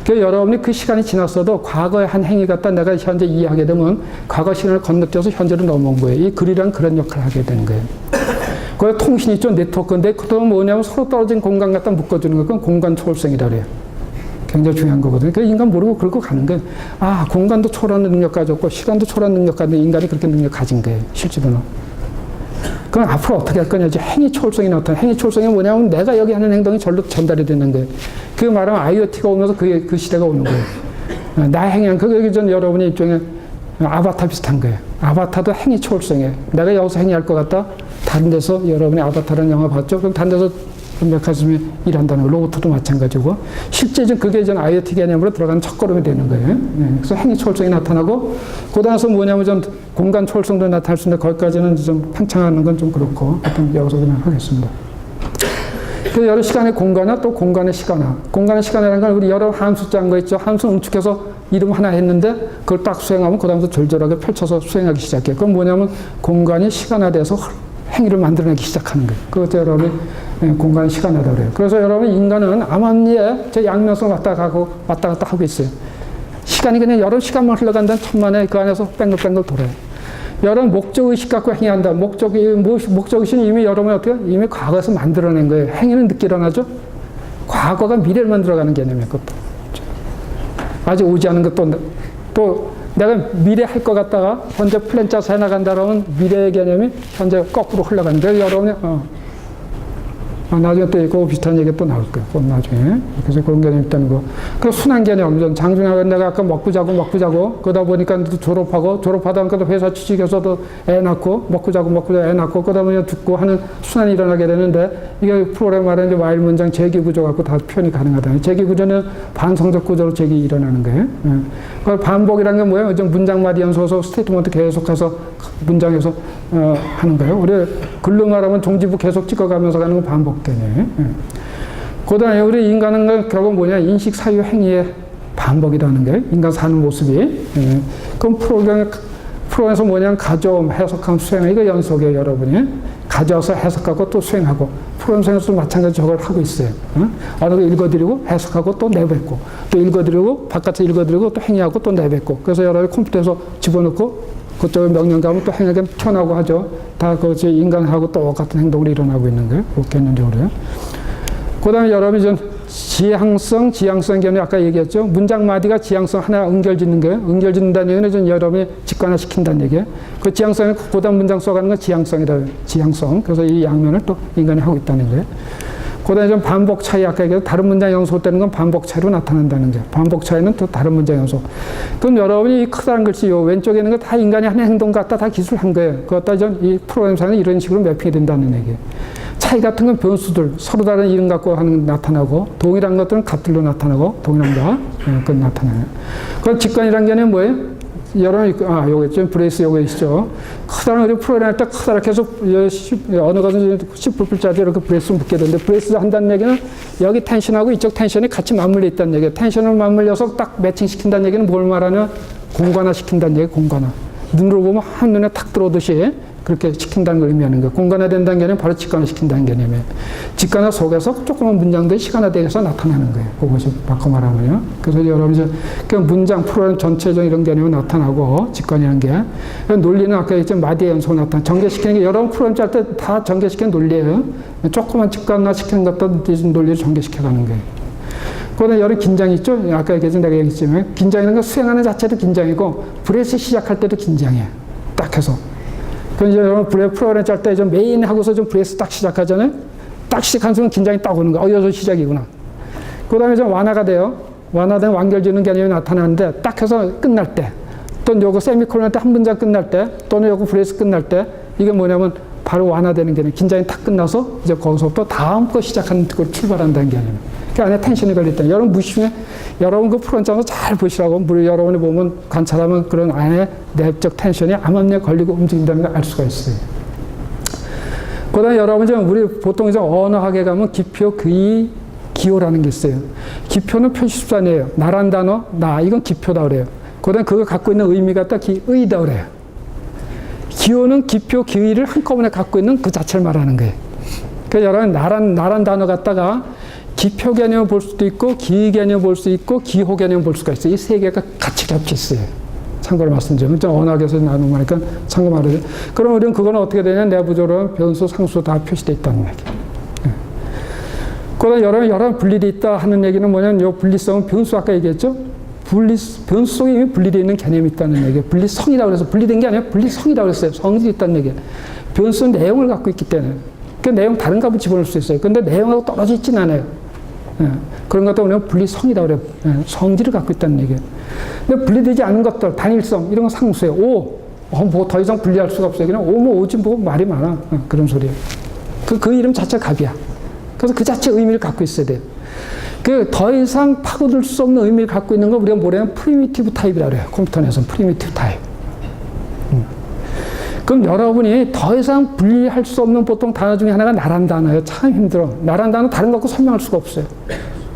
그래서 여러분이 그 시간이 지났어도 과거의 한 행위 갖다 내가 현재 이해하게 되면 과거 시간을 건너뛰어서 현재로 넘어온 거예요. 이 글이란 그런 역할을 하게 되는 거예요. 그 통신이 있죠. 네트워크인데, 그것도 뭐냐면 서로 떨어진 공간 갖다 묶어주는 거. 그건 공간 초월성이라 그래요. 굉장히 중요한 거거든요. 그래서 인간 모르고 그러고 가는 거예요. 아, 공간도 초월하는 능력 가졌고, 시간도 초월하는 능력 가진 인간이 그렇게 능력 가진 거예요. 실제로는. 그럼 앞으로 어떻게 할 거냐. 이제 행위 초월성이 나타나. 행위 초월성이 뭐냐면 내가 여기 하는 행동이 절로 전달이 되는 거예요. 그 말하면 IoT가 오면서 그 시대가 오는 거예요. 나 행위한, 그게 전 여러분의 일종의 아바타 비슷한 거예요. 아바타도 행위 초월성이에요. 내가 여기서 행위할 것 같다. 다른 데서 여러분이 아바타라는 영화 봤죠? 그럼 다른 데서 메커니즘이 일한다는 거. 로봇도 마찬가지고. 실제 그게 전 IoT 개념으로 들어가는 첫걸음이 되는 거예요. 그래서 행위 초월성이 나타나고, 그다음서 뭐냐면 좀 공간 초월성도 나타날 수 있는데, 거기까지는 좀 팽창하는 건 좀 그렇고, 하여튼 여기서 그냥 하겠습니다. 그래서 여러 시간의 공간화, 또 공간의 시간화. 공간의 시간이라는 건 우리 여러 함수 짠 거 있죠. 함수 응축해서 이름 하나 했는데, 그걸 딱 수행하면 그다음부터 절절하게 펼쳐서 수행하기 시작해요. 그건 뭐냐면 공간이 시간화돼서 행위를 만들어내기 시작하는 거예요. 그것도 여러분이 공간 시간하다 그래요. 그래서 여러분 인간은 암암리에 저 양면성 왔다 갔다 하고 있어요. 시간이 그냥 여러 시간만 흘러간다는 천만에 그 안에서 뺑글뺑글 돌아요. 여러분 목적의식 갖고 행위한다. 목적의식은 이미 여러분이 어떻게 이미 과거에서 만들어낸 거예요. 행위는 늦게 일어나죠. 과거가 미래를 만들어가는 개념이에요. 그것도. 아직 오지 않은 것도 또 내가 미래 할 것 같다가 현재 플랜 짜서 해나간다라면 미래의 개념이 현재 거꾸로 흘러가는 거예요. 여러분이 나중에 또 이거 비슷한 얘기가 또 나올 거예요. 그건 나중에. 그래서 그런 개념이 있다는 거. 그 순환 개념. 장중하고 내가 아까 먹고 자고 그러다 보니까 또 졸업하다 보니까 회사 취직해서도 애 낳고 먹고 자고 애 낳고 그러다 보니 죽고 하는 순환이 일어나게 되는데 이게 프로그램 말하는 이제 와일 문장 재기 구조 갖고 다 표현이 가능하다. 재기 구조는 반성적 구조로 재기 일어나는 거예요. 그 반복이라는 게 뭐예요? 좀 문장 마디 연소서 스테이트먼트 계속해서 문장에서 하는 거예요. 우리 글로 말하면 종지부 계속 찍어가면서 가는 건 반복 개념이에요. 그다음에 우리 인간은 결국 뭐냐 인식 사유 행위의 반복이라는 게 인간 사는 모습이. 그럼 프로그램에서 뭐냐 가져옴 해석함 수행 이거 연속이에요. 여러분이 가져와서 해석하고 또 수행하고 프로그램에서도 마찬가지 저걸 하고 있어요. 어느 거 읽어드리고 해석하고 또 내뱉고 또 읽어드리고 바깥에서 읽어드리고 또 행위하고 또 내뱉고 그래서 여러분이 컴퓨터에서 집어넣고 그쪽에 명령 가면 또 행하게 튀어나오고 하죠. 다 그것이 인간하고 똑같은 행동으로 일어나고 있는 거예요. 개념적으로요. 그 다음에 여러분이 좀 지향성 개념이 아까 얘기했죠. 문장 마디가 지향성 하나 응결짓는 거예요. 응결짓는다는 얘기는 좀 여러분이 직관화시킨다는 얘기예요. 그 지향성은 그 다음 문장 써가는 건 지향성이다. 지향성. 그래서 이 양면을 또 인간이 하고 있다는 거예요. 그 다음에 좀 반복 차이, 아까 얘기했죠. 다른 문장 연속되는 건 반복 차이로 나타난다는 거예요. 반복 차이는 또 다른 문장 연속. 그럼 여러분이 이 크다는 글씨, 요 왼쪽에 있는 거 다 인간이 하는 행동 같다 다 기술한 거예요. 그것다 이 프로그램상에 이런 식으로 매핑이 된다는 얘기예요. 차이 같은 건 변수들, 서로 다른 이름 갖고 하는 나타나고, 동일한 것들은 값들로 나타나고, 동일한 거, 그건 나타나요. 그럼 직관이라는 개념은 뭐예요? 여러분, 요거 있죠. 브레이스 요거 있죠. 크다는 우리 프로그램 할 때 크다 계속 어느 것은 10불짜리 이렇게 브레이스 묶게 되는데 브레이스 한다는 얘기는 여기 텐션하고 이쪽 텐션이 같이 맞물려 있다는 얘기예요. 텐션을 맞물려서 딱 매칭시킨다는 얘기는 뭘 말하냐? 공간화 시킨다는 얘기예요. 공간화. 눈으로 보면 한눈에 탁 들어오듯이 그렇게 시킨다는 걸 의미하는 거예요. 공간화된다는 개념은 바로 직관화시킨다는 개념이에요. 직관화 속에서 조그만 문장들이 시간화돼서 나타나는 거예요. 그것이 바꿔 말하면요. 그래서 여러분이 그 문장 프로그램 전체적인 이런 개념이 나타나고 직관이라는 게 논리는 아까 얘기했지만 마디의 연속으로 나타나 전개시키는 게 여러분 프로그램 짤 때 다 전개시키는 논리예요. 조그만 직관화시키는 것도 논리를 전개시켜가는 거예요. 그다음에 여러 긴장이 있죠. 아까 얘기했지만 내가 얘기했지만 긴장이라는 건 수행하는 자체도 긴장이고 브레스 시작할 때도 긴장이에요. 딱 해서. 그럼 이제 여러분 프로그램 짤 때 좀 메인 하고서 좀 브레스 딱 시작하잖아요. 딱 시작한 순간 긴장이 딱 오는 거야. 여기서 시작이구나. 그 다음에 좀 완화가 돼요. 완화된 완결지는 개념이 나타나는데 딱 해서 끝날 때 또는 요거 세미콜론 할 때 한 문장 끝날 때 또는 요거 브레스 끝날 때 이게 뭐냐면 바로 완화되는 개념. 긴장이 딱 끝나서 이제 거기서부터 다음 거 시작하는 걸 출발한다는 개념이에요. 그 안에 텐션이 걸렸다. 여러분 무심해. 여러분 그 프로그램을 잘 보시라고. 여러분이 보면 관찰하면 그런 안에 내적 텐션이 암암리에 걸리고 움직인다는 걸 알 수가 있어요. 그 다음에 여러분 우리 보통 이제 언어학에 가면 기표, 의, 기호라는 게 있어요. 기표는 표시수단이에요. 나란 단어, 나. 이건 기표다 그래요. 그 다음에 그거 갖고 있는 의미가 딱 의다 그래요. 기호는 기표, 기의를 한꺼번에 갖고 있는 그 자체를 말하는 거예요. 그러니까 여러분 나란 단어 갖다가 기표 개념을 볼 수도 있고 기의 개념을 볼 수 있고 기호 개념을 볼 수가 있어요. 이 세 개가 같이 겹쳐 있어요. 참고로 말씀드리면 언어학에서 나누는 거니까 참고 말해요. 그럼 우리는 그거는 어떻게 되냐? 내부적으로 변수, 상수 다 표시되어 있다는 얘기예요. 그다음 여러 분리되어 있다 하는 얘기는 뭐냐면 이 분리성은 변수 아까 얘기했죠? 변수 속에 이미 분리되어 있는 개념이 있다는 얘기예요. 분리성이라고 그래서 분리된 게 아니라 분리성이라고 그랬어요. 성질이 있다는 얘기예요. 변수는 내용을 갖고 있기 때문에 그 내용 다른 값을 집어넣을 수 있어요. 근데 내용하고 떨어져 있진 않아요. 그런 것도 우리가 분리성이라고 그래요. 성질을 갖고 있다는 얘기예요. 근데 분리되지 않은 것들, 단일성, 이런 건 상수예요. 뭐 더 이상 분리할 수가 없어요. 그냥 뭐 오지 뭐 말이 많아. 그런 소리예요. 그 이름 자체가 값이야. 그래서 그 자체 의미를 갖고 있어야 돼요. 그 더 이상 파고들 수 없는 의미를 갖고 있는 걸 우리가 뭐냐면 프리미티브 타입이라고 그래요. 컴퓨터 내에서는 프리미티브 타입. 그럼 여러분이 더 이상 분리할 수 없는 보통 단어 중에 하나가 나란 단어예요. 참 힘들어. 나란 단어 다른 거 갖고 설명할 수가 없어요.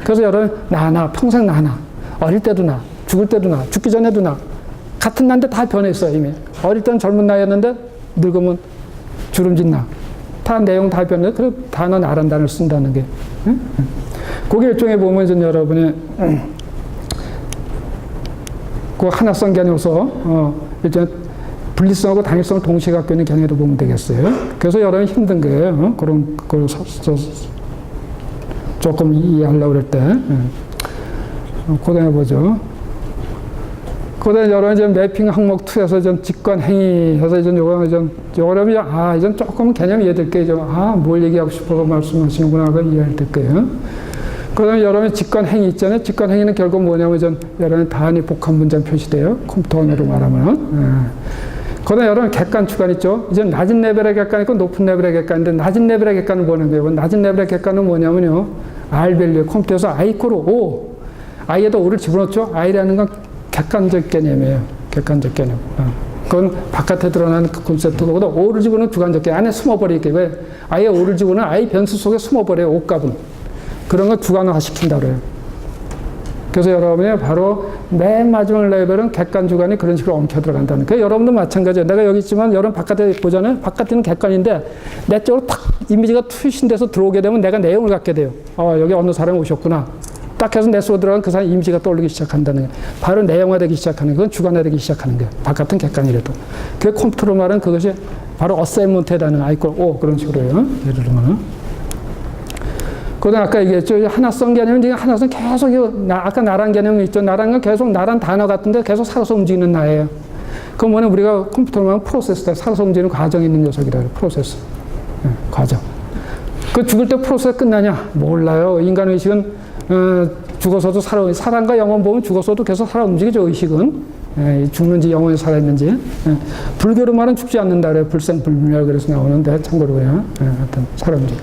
그래서 여러분 나 평생 나 어릴 때도 나 죽을 때도 나 죽기 전에도 나 같은 나인데 다 변했어요. 이미 어릴 때는 젊은 나이였는데 늙으면 주름진 나 다 내용 다 변해. 그 단어 나란 단어를 쓴다는 게. 응? 그게 일종의 보면 이제 여러분이 그 하나성 개념으로서 일종의 분리성하고 단일성을 동시에 갖고 있는 개념으로 보면 되겠어요. 그래서 여러분이 힘든 거예요. 그런 걸 조금 이해하려고 그럴 때. 고등해 보죠. 그다음에 여러 이제 매핑 항목 2에서 좀 직관 행위 해서 이제 요거는 이제 조금 개념 이해될 거예요. 뭘 얘기하고 싶어서 말씀하시는구나 하고 이해할 거예요. 그다음에 여러분 직관 행위 있잖아요. 직관 행위는 결국 뭐냐면 여러분 단위 복합 문장 표시돼요. 컴퓨터 언어로 말하면. 그다음에 여러분 객관 주관 있죠. 이제 낮은 레벨의 객관 있고 높은 레벨의 객관인데 낮은 레벨의 객관은 뭐는 거예요? 낮은 레벨의 객관은 뭐냐면요. R 밸류 컴퓨터에서 I 이퀄 5. I에다 5를 집어넣죠. I라는 건 객관적 개념이에요. 객관적 개념. 그건 바깥에 드러나는 콘셉트보다 5를 집어넣은 주관적 개념. 안에 숨어버리게. 왜? 아예 5를 집어넣은 I 변수 속에 숨어버려요. 5값은. 그런 거 주관화 시킨다 그래요. 그래서 여러분이 바로 맨 마지막 레벨은 객관 주관이 그런 식으로 엉켜 들어간다는 거예요. 여러분도 마찬가지예요. 내가 여기 있지만 여러분 바깥에 보잖아요. 바깥에는 객관인데 내 쪽으로 탁 이미지가 투신돼서 들어오게 되면 내가 내용을 갖게 돼요. 여기 어느 사람이 오셨구나. 딱 해서 내 속으로 들어간 그 사람 이미지가 떠오르기 시작한다는 거예요. 바로 내용화되기 시작하는 거예요. 주관화되기 시작하는 거예요. 바깥은 객관이라도. 그 컴퓨터로 말하는 그것이 바로 어사이먼트에다는 아이콜 5 그런 식으로요. 예를 들면. 그다음 아까 얘기했죠. 하나성 개념은 지금 하나성 계속 아까 나란 개념이 있죠. 나란 건 계속 나란 단어 같은데 계속 살아서 움직이는 나예요. 그건 뭐냐 우리가 컴퓨터로 말하면 프로세스다. 살아서 움직이는 과정이 있는 녀석이라 해요. 프로세스. 과정. 그 죽을 때 프로세스 끝나냐? 몰라요. 인간 의식은 죽어서도 사람과 영혼 보면 죽어서도 계속 살아 움직이죠. 의식은. 죽는지 영혼이 살아있는지. 불교로 말은 죽지 않는다 그래요. 불생불멸 그래서 나오는데 참고로 그래요. 하여튼 살아 움직여.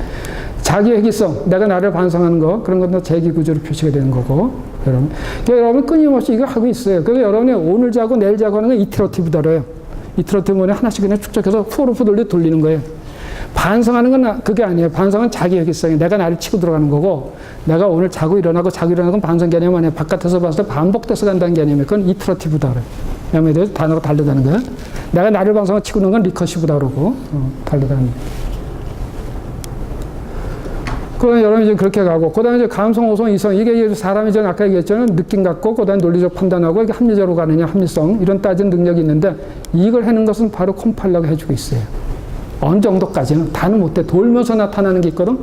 자기 회귀성, 내가 나를 반성하는 거, 그런 건 다 재기 구조로 표시가 되는 거고, 여러분. 그러니까 여러분 끊임없이 이거 하고 있어요. 그래서 여러분이 오늘 자고 내일 자고 하는 건 이테러티브다래요. 이테러티브는 하나씩 그냥 축적해서 포르프 돌리는 거예요. 반성하는 건 그게 아니에요. 반성은 자기 회귀성이 내가 나를 치고 들어가는 거고, 내가 오늘 자고 일어나고 건 반성 개념 아니에요. 바깥에서 봤을 때 반복돼서 간다는 개념이에요. 그건 이테러티브다 그래요. 왜냐면 대해서 단어가 다르다는 거예요. 내가 나를 반성하고 치고 있는 건 리커시브다 그러고, 다르다는 거예요. 그다음에 여러분이 이제 그렇게 가고, 그다음에 이제 감성, 오성, 이성, 이게 사람이 전 아까 얘기했잖아요. 느낌 갖고, 그다음에 논리적 판단하고, 이게 합리적으로 가느냐, 합리성, 이런 따진 능력이 있는데, 이걸 하는 것은 바로 컴파일러가 해주고 있어요. 어느 정도까지는. 다는 못해. 돌면서 나타나는 게 있거든?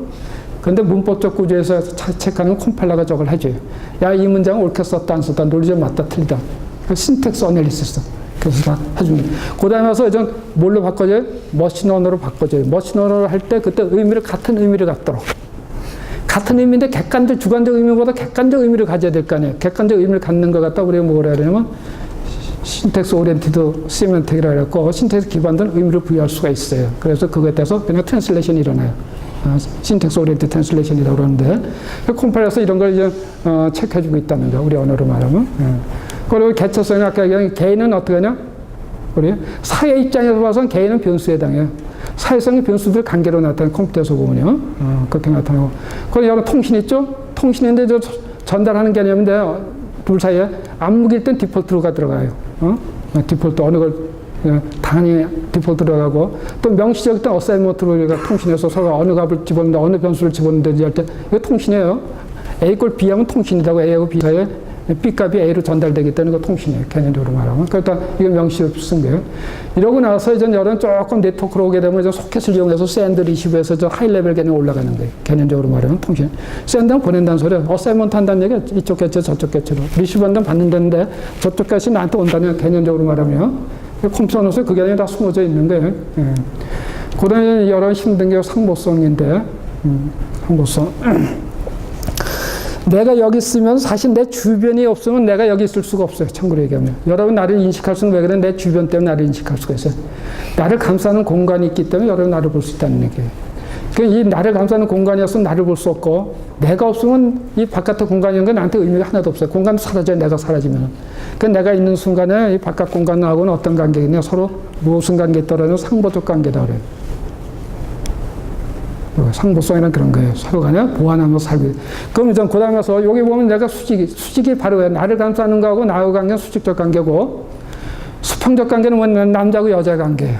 근데 문법적 구조에서 체크하는 컴파일러가 저걸 해줘요. 야, 이 문장은 옳게 썼다, 안 썼다, 논리적 맞다, 틀리다. 신텍스 어널리시스. 그래서 다 해줍니다. 그 다음에 와서 이제 뭘로 바꿔줘요? 머신 언어로 바꿔줘요. 머신 언어로 할 때 그때 같은 의미를 갖도록. 같은 의미인데 객관적, 주관적 의미보다 객관적 의미를 가져야 될 거 아니에요. 객관적 의미를 갖는 것 같다. 우리가 뭐라 그러냐면 신텍스 오리엔티드 시멘틱이라고 해갖고 신텍스 기반된 의미를 부여할 수가 있어요. 그래서 그거에 따라서 그냥 트랜슬레이션이 일어나요. 신텍스 오리엔티드 트랜슬레이션이라고 그러는데 컴파일러에서 이런 걸 이제 체크해주고 있다는 거. 우리 언어로 말하면. 그리고 개체성은 아까 얘기한 개인은 어떻게 하냐? 우리 사회 입장에서 봐서는 개인은 변수에 해당해요. 사회성의 변수들 관계로 나타나는 컴퓨터에서 보면요. 그렇게 나타나고. 그리고 여러 통신 있죠? 통신인데 전달하는 개념인데 둘 사이에 암묵일 땐 디폴트가 들어가요. 디폴트 어느 걸 당연히 디폴트 들어가고 또 명시적 땐 어사이먼트로 우리가 통신해서 서로 어느 값을 집어넣는다, 어느 변수를 집어넣는다 할 때 이거 통신이에요. A 꼴 B 하면 통신이라고 A하고 B 사이에 B값이 A로 전달되기 때문에 그 통신이에요. 개념적으로 말하면. 그러니까 이건 명시로 쓴 거예요. 이러고 나서 이제 여러분 조금 네트워크로 오게 되면 이제 소켓을 이용해서 샌드 리시브에서 저 하이 레벨 개념 올라가는 거예요. 개념적으로 말하면 통신. 샌드는 보낸다는 소리예요. 어사이먼트 한다는 얘기가 이쪽 개체 저쪽 개체로. 리시브 한다면 받는다는데 저쪽 개체 나한테 온다는 개념적으로 말하면 컴퓨터 안에서 그 개념이 다 숨어져 있는 거예요. 그 다음에 여러 힘든 게 상보성인데 상보성. 내가 여기 있으면 사실 내 주변이 없으면 내가 여기 있을 수가 없어요. 참고로 얘기하면. 여러분 나를 인식할 수는 왜 그래? 내 주변 때문에 나를 인식할 수가 있어요. 나를 감싸는 공간이 있기 때문에 여러분 나를 볼 수 있다는 얘기예요. 그러니까 이 나를 감싸는 공간이 없으면 나를 볼 수 없고 내가 없으면 이 바깥의 공간이라는 건 나한테 의미가 하나도 없어요. 공간도 사라져요. 내가 사라지면. 그러니까 내가 있는 순간에 이 바깥 공간하고는 어떤 관계겠냐? 서로 무슨 관계에 따라서 상보적 관계다 그래요. 상보성이란 그런 거예요. 서로 간에 보완하면서 살고. 그럼 이제 그 다음에 가서 여기 보면 내가 수직이 바로 왜 나를 감싸는 거하고 나하고 관계는 수직적 관계고 수평적 관계는 뭐냐면 남자하고 여자의 관계예요.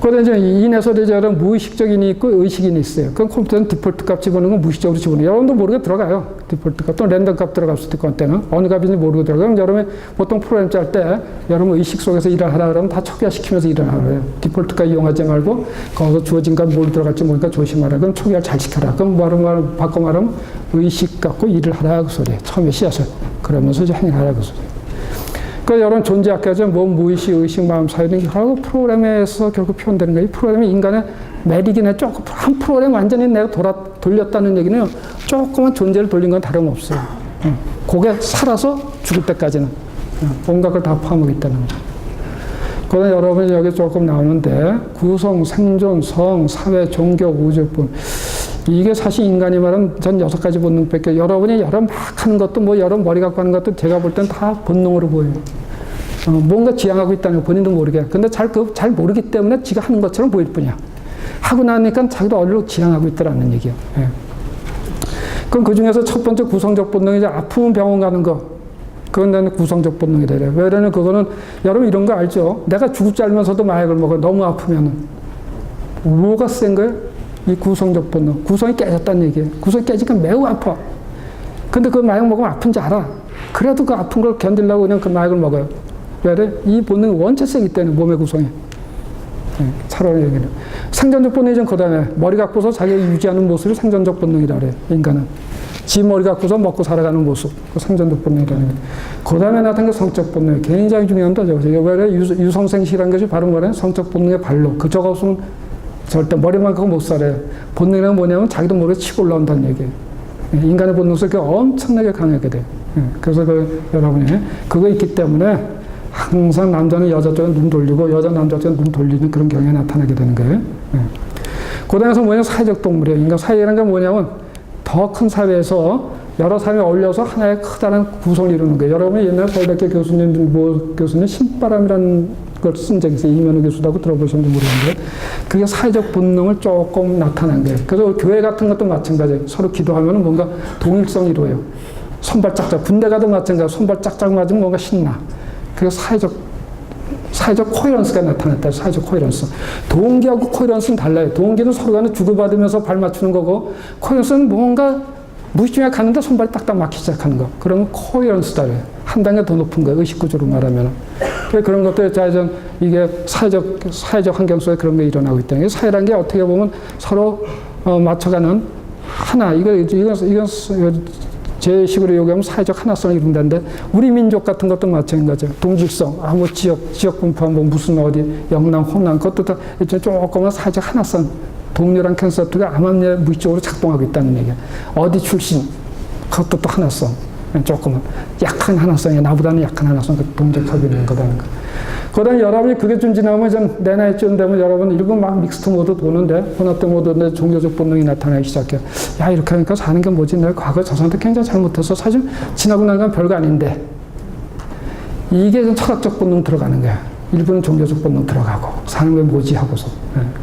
그런데 이제 인에서도 저런 무의식적인이 있고 의식인이 있어요. 그럼 컴퓨터는 디폴트 값 집어넣는 건 무의식적으로 집어넣어요. 여러분도 모르게 들어가요. 디폴트 값 또는 랜덤 값 들어갈 수도 있고, 한때는. 어느 값인지 모르고 들어가요. 그럼 여러분 보통 프로그램 짤 때 여러분 의식 속에서 일을 하라 그러면 다 초기화시키면서 일을 하래요. 디폴트 값 이용하지 말고 거기서 주어진 값 뭘 들어갈지 모르니까 조심하라. 그럼 초기화를 잘 시켜라. 그럼 바꿔 말하면 의식 갖고 일을 하라 그 소리예요. 처음에 씨앗을. 그러면서 이제 행위를 하라 그 소리예요. 그러니까 여러분 존재학계에서 뭐 무의식, 의식, 마음 사이는 결국 프로그램에서 결국 표현되는 거예요. 이 프로그램이 인간의 매력이네. 조금 한 프로그램 완전히 내가 돌렸다는 얘기는 조그만 존재를 돌린 건 다름없어요. 그게 살아서 죽을 때까지는 온갖 걸 다 포함하고 있다는 거예요. 그러나 여러분이 여기 조금 나오는데 구성, 생존, 성, 사회, 종교, 우주뿐 이게 사실 인간이 말하는 전 6가지 본능밖에 여러분이 여러 막 하는 것도 뭐 여러 머리 갖고 하는 것도 제가 볼 땐 다 본능으로 보여요. 뭔가 지향하고 있다는 거 본인도 모르게. 근데 잘 모르기 때문에 지가 하는 것처럼 보일 뿐이야. 하고 나니까 자기도 얼른 지향하고 있더라는 얘기야. 예. 그럼 그 중에서 첫 번째 구성적 본능이 이제 아프면 병원 가는 거. 그건 나는 구성적 본능이다. 왜냐면 그거는 여러분 이런 거 알죠? 내가 죽을 줄 알면서도 마약을 먹어. 너무 아프면은. 뭐가 센 거예요? 이 구성적 본능. 구성이 깨졌다는 얘기예요. 구성이 깨지니까 매우 아파. 근데 그 마약 먹으면 아픈지 알아. 그래도 그 아픈 걸 견디려고 그냥 그 마약을 먹어요. 왜 그래? 이 본능이 원체 세기 때문에 몸의 구성이. 차라리 얘기는. 생존적 본능이 좀 그 다음에 머리 갖고서 자기가 유지하는 모습이 생존적 본능이라 그래요. 인간은. 지 머리 갖고서 먹고 살아가는 모습. 그 생존적 본능이라는 거예요. 그 다음에 나타난 게 성적 본능. 굉장히 중요한 거죠. 왜 그래? 유성생식이라는 것이 바로 뭐래? 성적 본능의 발로. 그저가 없으면 절대 머리만 갖고 못 살아요. 본능은 뭐냐면 자기도 모르게 치고 올라온다는 얘기예요. 인간의 본능 속에 엄청나게 강하게 돼요. 그래서 여러분이 그거 있기 때문에 항상 남자는 여자 쪽에 눈 돌리고 여자 남자 쪽에 눈 돌리는 그런 경향이 나타나게 되는 거예요. 그 다음에서 뭐냐면 사회적 동물이에요. 인간 사회라는 게 뭐냐면 더 큰 사회에서 여러 사람이 어울려서 하나의 커다란 구성을 이루는 거예요. 여러분이 옛날에 서울대학교 교수님 신바람이라는 걸 쓴 적이 있어요. 이면우 교수라고 들어보셨는지 모르겠는데 그게 사회적 본능을 조금 나타난 거예요. 그래서 교회 같은 것도 마찬가지예요. 서로 기도하면 뭔가 동일성이 이루어요. 손발 짝짝. 군대 가도 마찬가지예요. 손발 짝짝 맞으면 뭔가 신나. 그래서 사회적 코헤런스가 나타났다. 사회적 코헤런스. 동기하고 코헤런스는 달라요. 동기는 서로 간에 주고받으면서 발 맞추는 거고 코헤런스는 뭔가 무의식중에 가는데 손발이 딱딱 막히기 시작하는 거. 그러면 코헤런스다. 한 단계 더 높은 거예요. 의식구조로 말하면. 그런 것들, 이게 사회적 환경 속에 그런 게 일어나고 있다는 게 사회라는 게 어떻게 보면 서로 맞춰가는 하나. 이건 제 식으로 얘기하면 사회적 하나성을 이룬다는데 우리 민족 같은 것도 마찬가지죠. 동질성, 뭐 지역 분파, 뭐 무슨 어디 영남, 호남 그것도 다 조금은 사회적 하나성, 동료란 컨셉트가 암암리에 무의식적으로 작동하고 있다는 얘기예요. 어디 출신, 그것도 또 하나성, 조금은 약한 하나성이 나보다는 약한 하나성, 그 동적하고 있는 거다는 거. 그다음에 여러분이 그게 좀 지나면 좀 내 나이쯤 되면 여러분 일본 막 믹스트 모드 도는데 혼합된 모드인데 종교적 본능이 나타나기 시작해요. 야 이렇게 하니까 사는 게 뭐지? 내가 과거에 저 사람한테 굉장히 잘못해서 사실 지나고 나니까 별거 아닌데 이게 좀 철학적 본능 들어가는 거야. 일부는 종교적 본능 들어가고 사는 게 뭐지 하고서.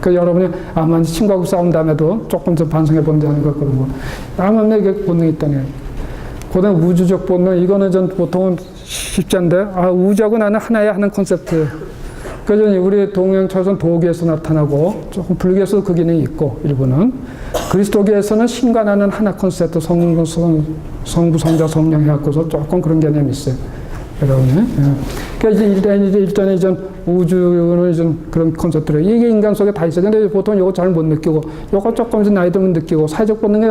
그 여러분이 아마 친구하고 싸운 다음에도 조금 더 반성해 본다는 것 그런 거. 아마 내게 본능이 있다네. 그다음 우주적 본능 이거는 전 보통은 쉽지 않은데 우주하고 나는 하나의 하는 컨셉트. 그래서 우리 동양철선 도교에서 나타나고 조금 불교에서도 그 기능이 있고 일부는 그리스도교에서는 신과 나는 하나 컨셉트 성부 성자 성령 해갖고서 조금 그런 개념이 있어요. 여러분이. 그러니까 일단 우주는 좀 그런 컨셉트로 이게 인간 속에 다 있어요. 근데 보통 이거 잘 못 느끼고 이거 조금 이제 나이 들면 느끼고 사회적 본능이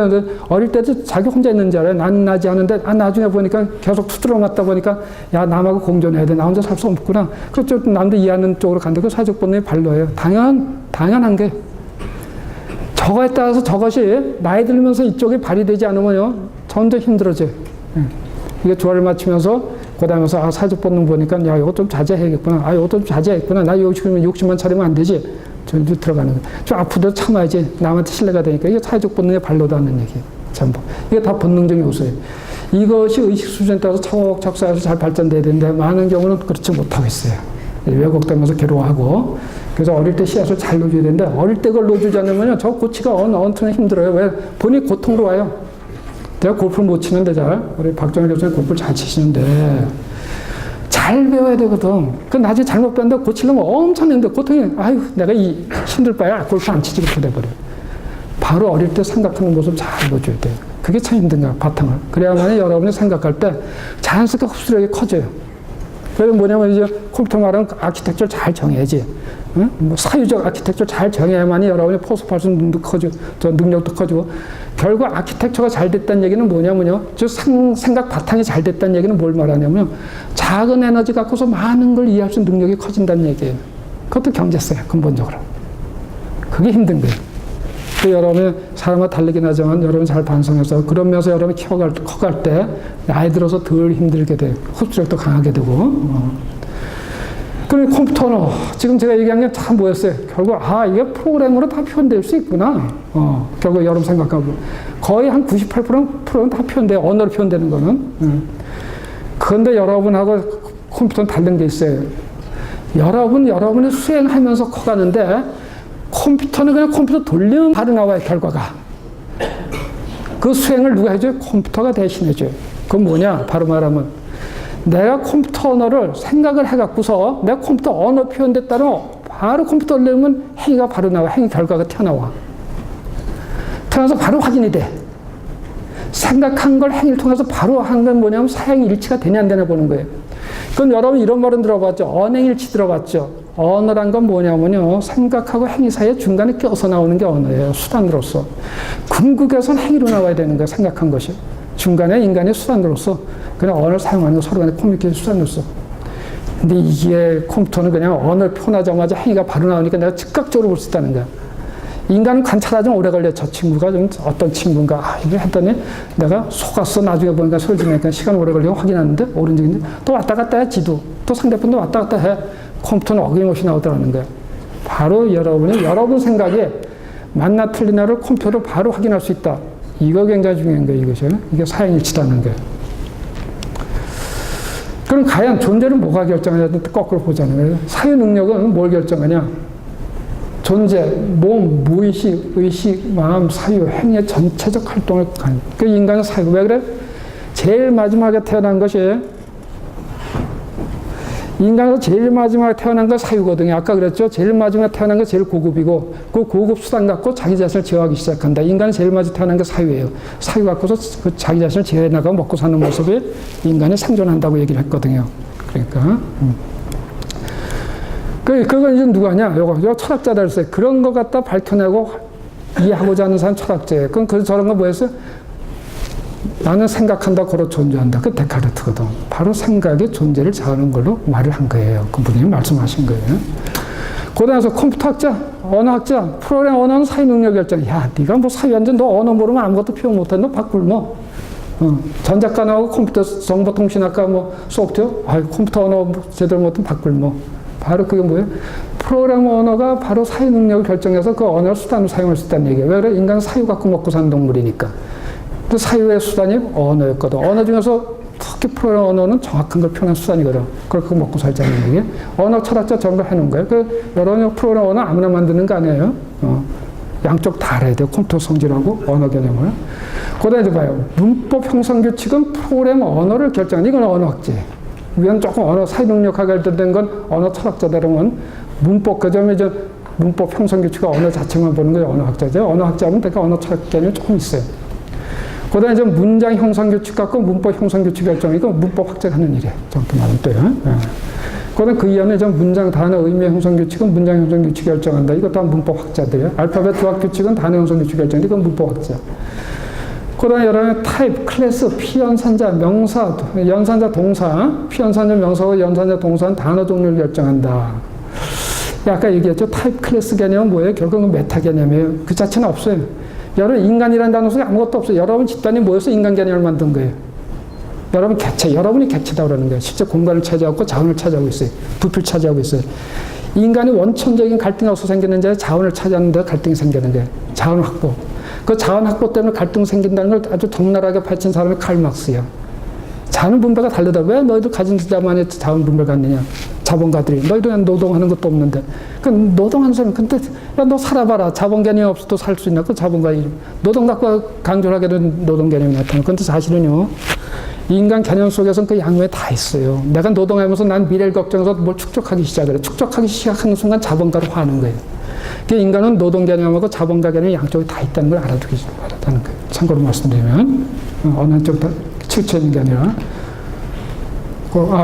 어릴 때도 자기 혼자 있는 줄 알아요. 난 나지 않은데 나중에 보니까 계속 투드러 갔다 보니까 야 남하고 공존해야 돼. 나 혼자 살 수 없구나. 그렇죠. 남들 이해하는 쪽으로 간다. 그 사회적 본능이 발로예요. 당연한 게 저거에 따라서 저것이 나이 들면서 이쪽에 발휘되지 않으면요 점점 힘들어져요. 이게 조화를 맞추면서 그 다음에서 사회적 본능 보니까 야 이거 좀 자제해야겠구나. 이거 좀 자제했구나. 나 욕심만 차리면 안 되지. 저 들어가는 거. 좀 아프더라도 참아야지. 남한테 신뢰가 되니까 이게 사회적 본능의 발로다는 얘기예요. 전부. 이게 다 본능적 요소예요. 이것이 의식 수준에 따라서 차곡차곡 쌓여서 잘 발전돼야 되는데 많은 경우는 그렇지 못하고 있어요. 왜곡되면서 괴로워하고. 그래서 어릴 때 씨앗을 잘 놓아줘야 되는데 어릴 때 그걸 놓아주지 않으면 저 고치가 언투는 힘들어요. 왜? 본인이 고통스러워요. 내가 골프를 못 치는데 우리 박정일 교수님 골프를 잘 치시는데 잘 잘 배워야 되거든. 그 나중에 잘못 배운다 고치려면 엄청 힘들어. 고통이, 아유, 내가 힘들 바야 골프 안 치지 그렇게 돼버려. 바로 어릴 때 생각하는 모습 잘 보여줘야 돼. 그게 참 힘든 거야, 바탕을. 그래야만 여러분이 생각할 때 자연스럽게 흡수력이 커져요. 그래서 뭐냐면 이제 컴퓨터 말하는 아키텍처를 잘 정해야지. 응? 뭐 사유적 아키텍처를 잘 정해야만이 여러분이 포섭할 수 있는 능력도 커지고. 결국 아키텍처가 잘 됐다는 얘기는 뭐냐면요. 즉 생각 바탕이 잘 됐다는 얘기는 뭘 말하냐면요. 작은 에너지 갖고서 많은 걸 이해할 수 있는 능력이 커진다는 얘기예요. 그것도 경제세요, 근본적으로. 그게 힘든 거예요. 그 여러분이 사람과 다르긴 하지만 여러분이 잘 반성해서 그러면서 여러분이 커갈 때 나이 들어서 덜 힘들게 돼요. 흡수력도 강하게 되고. 그리고 컴퓨터 언어. 지금 제가 얘기한 게 참 뭐였어요? 결국, 이게 프로그램으로 다 표현될 수 있구나. 결국 여러분 생각하고. 거의 한 98%는 다 표현돼요. 언어로 표현되는 거는. 그런데 여러분하고 컴퓨터는 다른 게 있어요. 여러분이 수행하면서 커가는데 컴퓨터는 그냥 컴퓨터 돌리면 바로 나와요, 결과가. 그 수행을 누가 해줘요? 컴퓨터가 대신해줘요. 그건 뭐냐? 바로 말하면 내가 컴퓨터 언어를 생각을 해갖고서 내가 컴퓨터 언어 표현됐다면 바로 컴퓨터 돌리면 행위가 바로 나와. 행위 결과가 튀어나와. 튀어나와서 바로 확인이 돼. 생각한 걸 행위를 통해서 바로 한 건 뭐냐면 사행 일치가 되냐 안 되냐 보는 거예요. 그럼 여러분 이런 말은 들어봤죠? 언행일치 들어봤죠? 언어란 건 뭐냐면요. 생각하고 행위 사이에 중간에 껴서 나오는 게 언어예요. 수단으로서. 궁극에서는 행위로 나와야 되는 거예요. 생각한 것이. 중간에 인간의 수단으로서 그냥 언어를 사용하는 거 서로 간에 커뮤니케이션 수단으로서. 근데 이게 컴퓨터는 그냥 언어를 표현하자마자 행위가 바로 나오니까 내가 즉각적으로 볼 수 있다는 거야. 인간은 관찰하기 좀 오래 걸려. 저 친구가 좀 어떤 친구인가. 이걸 했더니 내가 속았어. 나중에 보니까 소리 지르니까 시간 오래 걸리고 확인하는데 오른쪽인데 또 왔다 갔다 해. 지도. 또 상대편도 왔다 갔다 해. 컴퓨터는 어김없이 나오더라는 거야. 바로 여러분 생각에 맞나 틀리나를 컴퓨터로 바로 확인할 수 있다. 이거 굉장히 중요한 거예요. 이게 사행일치라는 거예요. 그럼 과연 존재는 뭐가 결정하냐? 거꾸로 보자는 사유 능력은 뭘 결정하냐? 존재, 몸, 무의식, 의식, 마음, 사유, 행위의 전체적 활동을 가는. 그 인간은 사유. 왜 그래? 제일 마지막에 태어난 것이 인간에서 제일 마지막에 태어난 건 사유거든요. 아까 그랬죠? 제일 마지막에 태어난 건 제일 고급이고 그 고급 수단 갖고 자기 자신을 제어하기 시작한다. 인간은 제일 마지막에 태어난 게 사유예요. 사유 갖고서 그 자기 자신을 제어해 나가고 먹고 사는 모습에 인간이 생존한다고 얘기를 했거든요. 그러니까 그건 이제 누가 하냐? 요거 철학자들 있어요. 그런 거 갖다 밝혀내고 이해하고자 하는 사람 철학자예요. 그럼 저런 거 뭐였어요? 나는 생각한다, 고로 존재한다. 그 데카르트거든. 바로 생각의 존재를 자하는 걸로 말을 한 거예요. 그분이 말씀하신 거예요. 고등에서 컴퓨터학자, 언어학자, 프로그램 언어는 사유 능력 결정. 야, 네가 뭐 사유 완전 너 언어 모르면 아무것도 표현 못해. 너 바꿀뭐. 전작가 나오고 컴퓨터 정보통신학과 뭐 소프트웨어, 컴퓨터 언어 제대로 못하면 바꿀뭐. 바로 그게 뭐예요? 프로그램 언어가 바로 사유 능력을 결정해서 그 언어를 수단으로 사용할 수 있다는 얘기예요. 왜 그래? 인간은 사유 갖고 먹고 사는 동물이니까. 그 사유의 수단이 언어였거든. 언어 중에서 특히 프로그램 언어는 정확한 걸 표현한 수단이거든. 그걸 먹고 살자는 얘기. 언어 철학자 저런 걸 해놓은 거예요. 여러 프로그램 언어 아무나 만드는 거 아니에요. 양쪽 다 알아야 돼요. 컴퓨터 성질하고 언어 개념을. 그다음에 이제 봐요. 문법 형성 규칙은 프로그램 언어를 결정하는 이건 언어학제. 위원 조금 언어 사유 능력과 관련된 건 언어 철학자들은 문법 그 점에 이제 문법 형성 규칙과 언어 자체만 보는 거예요. 언어학자죠. 언어학자면 되게 언어 철학 개념이 조금 있어요. 그다음에 이제 문장 형성 규칙 갖고 문법 형성 규칙 결정 이거 문법 학자가 하는 일이에요. 정확히 말하면 돼요. 그다음 그 이하는 이제 문장 단어 의미 형성 규칙은 문장 형성 규칙 결정한다. 이것도 다 문법 학자들이에요. 알파벳 조합 규칙은 단어 형성 규칙 결정인데 이건 문법 학자. 그다음에 여러 타입, 클래스, 피연산자, 명사, 연산자, 동사, 피연산자, 명사와 연산자, 동사는 단어 종류를 결정한다. 아까 얘기했죠. 타입, 클래스 개념은 뭐예요? 결국은 메타 개념이에요. 그 자체는 없어요. 여러분 인간이라는 단어 속에 아무것도 없어요. 여러분 집단이 모여서 인간 개념을 만든 거예요. 여러분 개체, 여러분이 개체다 그러는 거예요. 실제 공간을 차지하고 자원을 차지하고 있어요. 부피를 차지하고 있어요. 인간이 원천적인 갈등이 없어 생기는 데 자원을 차지하는 데 갈등이 생기는 거예요. 자원 확보. 그 자원 확보 때문에 갈등 생긴다는 걸 아주 적나라하게 밝힌 사람이 칼 막스예요. 자원 분배가 다르다. 왜 너희들 가진 자만의 자원 분배를 갖느냐? 자본가들이. 너희들 노동하는 것도 없는데. 그 노동하는 사람, 근데 야, 너 살아봐라. 자본 개념이 없어도 살 수 있나? 그 자본가 이름. 노동 갖고 강조를 하게 된 노동 개념이 나타나. 근데 사실은요, 인간 개념 속에서는 그 양면에 다 있어요. 내가 노동하면서 난 미래를 걱정해서 뭘 축적하기 시작을 해. 축적하기 시작하는 순간 자본가로 화하는 거예요. 그러니까 인간은 노동 개념하고 자본가 개념이 양쪽에 다 있다는 걸 알아두기 바라다는 거예요. 참고로 말씀드리면 어느 한쪽 다 치우쳐있는 게 아니라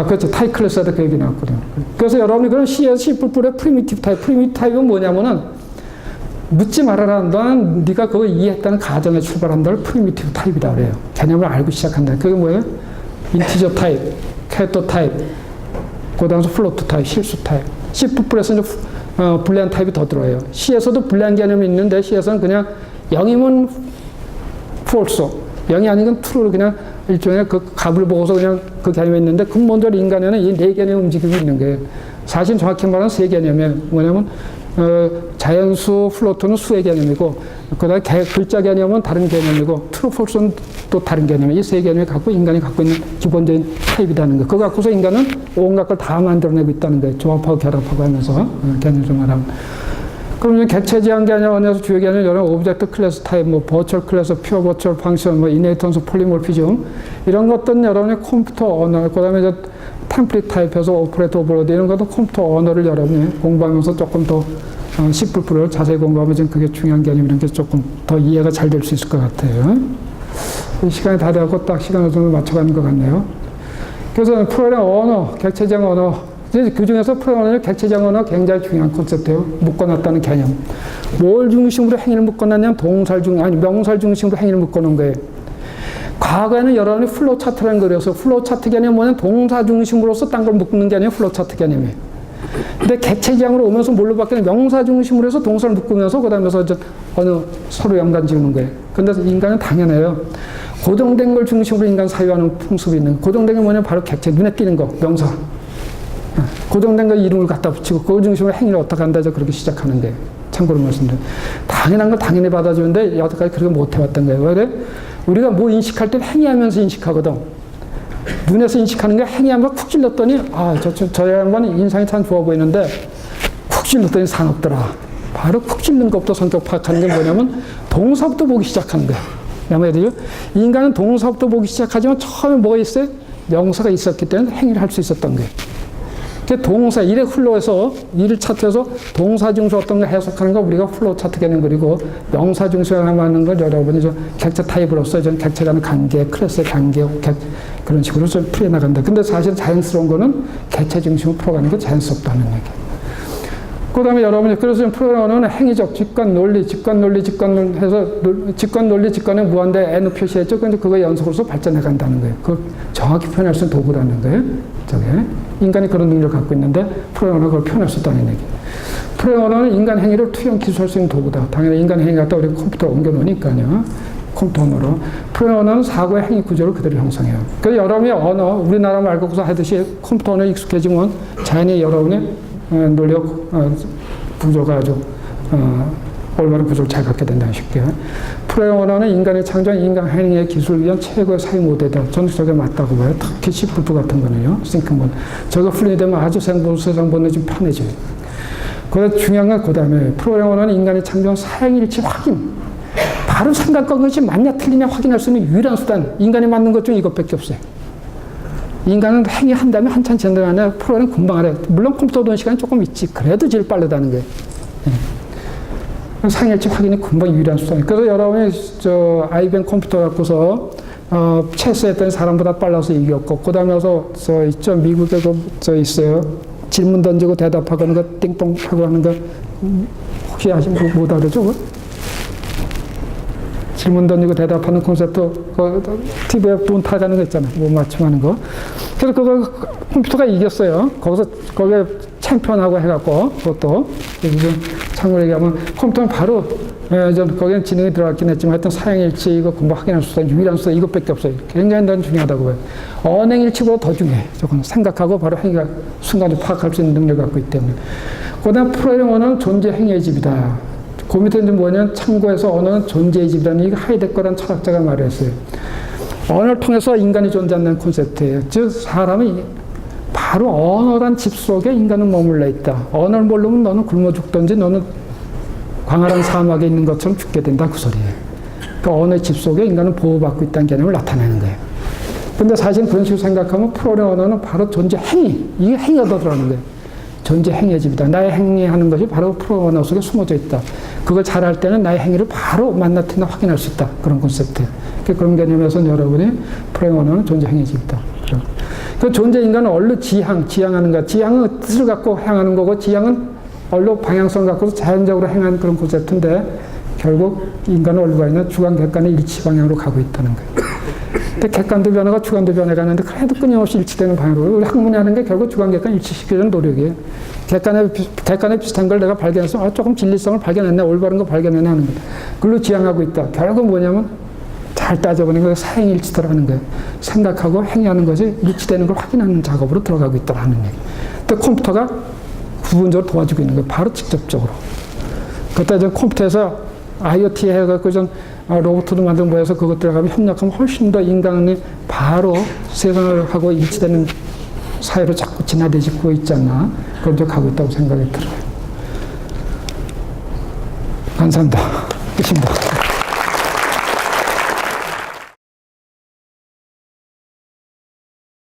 그렇죠. 타입 클래스에도 그 얘기 나왔거든요. 그래서 여러분이 그런 C에서 C++의 프리미티브 타입은 뭐냐면은 묻지 말아라. 너는 네가 그걸 이해했다는 가정에 출발한다를 프리미티브 타입이라고 그래요. 개념을 알고 시작한다. 그게 뭐예요? 인티저 타입, 캐릭터 타입, 그 다음에 플로트 타입, 실수 타입. C++에서는 불리한 타입이 더 들어요. C에서도 불리한 개념이 있는데 C에서는 그냥 0이면 false, 0이 아닌 건 true로 그냥 일종의 그 값을 보고서 그냥 그 개념이 있는데 근본적으로 인간에는 이 네 개념이 움직이고 있는 거예요. 사실 정확히 말하면 세 개념이에요. 뭐냐면 자연수, 플로트는 수의 개념이고 그 다음에 글자 개념은 다른 개념이고 트루, 폴스는 또 다른 개념이에요. 이 세 개념이 갖고 인간이 갖고 있는 기본적인 타입이라는 거. 그거 갖고서 인간은 온갖 걸 다 만들어내고 있다는 거예요. 조합하고 결합하고 하면서 개념 좀 말하면. 그럼 객체 지향 개념 안에서 주요 개념 여러 오브젝트 클래스 타입, 뭐 버추얼 클래스, 퓨어 버추얼 펑션, 뭐 이네이턴스 폴리몰피즘 이런 것들은 여러분의 컴퓨터 언어, 그다음에 이제 템플릿 타입에서 오퍼레이터 오버로드 이런 것도 컴퓨터 언어를 여러분이 공부하면서 조금 더 C++를 자세히 공부하면 지금 그게 중요한 개념이라는 게 조금 더 이해가 잘 될 수 있을 것 같아요. 시간이 다 되고 딱 시간을 좀 맞춰가는 것 같네요. 그래서 프로그램 언어, 객체 지향 언어 그 중에서 프로그램 객체 지향 언어 굉장히 중요한 콘셉트예요. 묶어놨다는 개념. 뭘 중심으로 행위를 묶어놨냐면 명사를 중심으로 행위를 묶어놓은 거예요. 과거에는 여러분이 플로우 차트라는 걸 그려서 플로우 차트 개념이 뭐냐면 동사 중심으로서 딴 걸 묶는 게 아니라 플로우 차트 개념이에요. 근데 객체 지향으로 오면서 뭘로 바뀌는 명사 중심으로 해서 동사를 묶으면서 그 다음에서 어느 서로 연관 지우는 거예요. 근데 인간은 당연해요. 고정된 걸 중심으로 인간 사유하는 풍습이 있는 고정된 게 뭐냐면 바로 객체, 눈에 띄는 거, 명사. 고정된 거 이름을 갖다 붙이고 그걸 중심으로 행위를 어떻게 한다 해서 그렇게 시작하는 거예요. 참고로 말씀드려요. 당연한 걸 당연히 받아주는데 여태까지 그렇게 못 해왔던 거예요. 왜 그래? 우리가 뭐 인식할 때 행위하면서 인식하거든. 눈에서 인식하는 게 행위하면서 쿡 찔렀더니 저 양반이 인상이 참 좋아 보이는데 쿡 찔렀더니 상없더라. 바로 쿡 찔른 것부터 성격 파악하는 게 뭐냐면 동사부터 보기 시작하는 거야. 양반들요. 인간은 동사부터 보기 시작하지만 처음에 뭐가 있어요? 명사가 있었기 때문에 행위를 할 수 있었던 거예요. 동사, 일에 흘러서, 일을 차트에서 동사 중심 어떤 걸 해석하는 거 우리가 플로우 차트 개념 그리고 명사 중심에 하는 걸 여러분이 객체 타입으로서 객체 간의 관계, 클래스의 관계, 그런 식으로 좀 풀어나간다. 근데 사실 자연스러운 거는 객체 중심으로 풀어가는 게 자연스럽다는 얘기. 그 다음에 여러분이 그래서 프로그램은 행위적, 직관 논리 해서 직관 논리, 직관에 무한대 N 표시했죠. 근데 그거 연속으로서 발전해 간다는 거예요. 그걸 정확히 표현할 수 있는 도구라는 거예요. 저게. 인간이 그런 능력을 갖고 있는데 프로그램은 그걸 표현할 수 있다는 얘기. 프로그램은 인간 행위를 투영 기술할 수 있는 도구다. 당연히 인간 행위 갖다 우리 컴퓨터로 옮겨 놓으니까요. 컴퓨터 언어로. 프로그램은 사고의 행위 구조를 그대로 형성해요. 그래서 여러분이 언어, 우리나라 말 갖고서 하듯이 컴퓨터 언어에 익숙해지면 자연히 여러분이 논리적 구조가 아주 올바른 구조를 잘 갖게 된다는 쉽게. 프로그램 언어는 인간의 창조한 인간 행위의 기술을 위한 최고의 사유 모델이다. 저는 저게 맞다고 봐요. 특히 C++ 같은 거는요. 싱크몬. 저거 훈련이 되면 아주 세상 본능이 좀 편해져요. 그래서 중요한 건 그 다음에 프로그램 언어는 인간이 창조한 사행일치 확인. 바로 생각한 것이 맞냐 틀리냐 확인할 수 있는 유일한 수단. 인간이 만든 것 중 이것밖에 없어요. 인간은 행위한 다음에 한참 지난 다음에 프로그램 금방 알아요. 물론 컴퓨터 도는 시간이 조금 있지. 그래도 제일 빠르다는 거예요. 상일치 확인이 금방 유일한 수단이에요. 그래서 여러분이 IBM 컴퓨터 갖고서 체스했던 사람보다 빨라서 이겼고 그 다음에 와서 있죠. 미국에 있어요. 질문 던지고 대답하고 하는 거 띵뽕 하고 하는 거 혹시 아시면 못 알아죠? 질문 던지고 대답하는 콘셉트 TV에 돈 타가는 거 있잖아요. 뭐 맞춤하는 거. 그래서 그거 컴퓨터가 이겼어요. 거기에 챔피언하고 해갖고 그것도 참고로 얘기하면 컴퓨터는 바로 거기는 지능이 들어갔긴 했지만 하여튼 사행일치 이거 공부 확인할 수 있는 유일한 수단 이것밖에 없어요. 굉장히 난 중요하다고 봐요. 언행일치보다 더 중요해. 조금 생각하고 바로 행위가 순간에 파악할 수 있는 능력을 갖고 있기 때문에. 그 다음 프로그램 언어는 존재 행위의 집이다. 그 밑에는 뭐냐면 참고해서 언어는 존재의 집이라는 이게 하이데거라는 철학자가 말했어요. 언어를 통해서 인간이 존재한다는 콘셉트예요. 즉 사람이 바로 언어란 집 속에 인간은 머물러 있다. 언어를 모르면 너는 굶어 죽든지 너는 광활한 사막에 있는 것처럼 죽게 된다. 그 소리예요. 그러니까 언어의 집 속에 인간은 보호받고 있다는 개념을 나타내는 거예요. 근데 사실 그런 식으로 생각하면 프로그램 언어는 바로 존재 행위, 이게 행위가 더 들어가는 거예요. 존재 행위의 집이다. 나의 행위하는 것이 바로 프로그램 언어 속에 숨어져 있다. 그걸 잘할 때는 나의 행위를 바로 만나tina 확인할 수 있다. 그런 콘셉트. 그런 개념에서 여러분이 프로그램 언어는 존재 행위의 집이다. 그 존재 인간은 얼로 지향하는가. 지향은 뜻을 갖고 행하는 거고, 지향은 얼로 방향성을 갖고 자연적으로 행하는 그런 콘셉트인데, 결국 인간은 얼로가 있는 주관 객관의 일치 방향으로 가고 있다는 거예요. 근데 객관도 변화가 주관도 변해가는데 그래도 끊임없이 일치되는 방향으로 우리 학문이 하는 게 결국 주관 객관 일치시키려는 노력이에요. 객관에 비슷한 걸 내가 발견해서 조금 진리성을 발견했네, 올바른 거 발견했네 하는 거예요. 그걸로 지향하고 있다. 결국 뭐냐면 잘 따져보니까 사행일치 들어가는 거예요. 생각하고 행위하는 것이 일치되는 걸 확인하는 작업으로 들어가고 있다는 얘기. 근데 컴퓨터가 부분적으로 도와주고 있는 거예요. 바로 직접적으로. 그때 전 컴퓨터에서 IoT 해갖고 좀 로봇도 만들고 뭐 해서 그것 들어가면 협력하면 훨씬 더 인간이 바로 세상을 하고 일치되는 사회로 자꾸 진화되고 있지 않나. 그런 쪽 가고 있다고 생각이 들어요. 감사합니다. 끝입니다.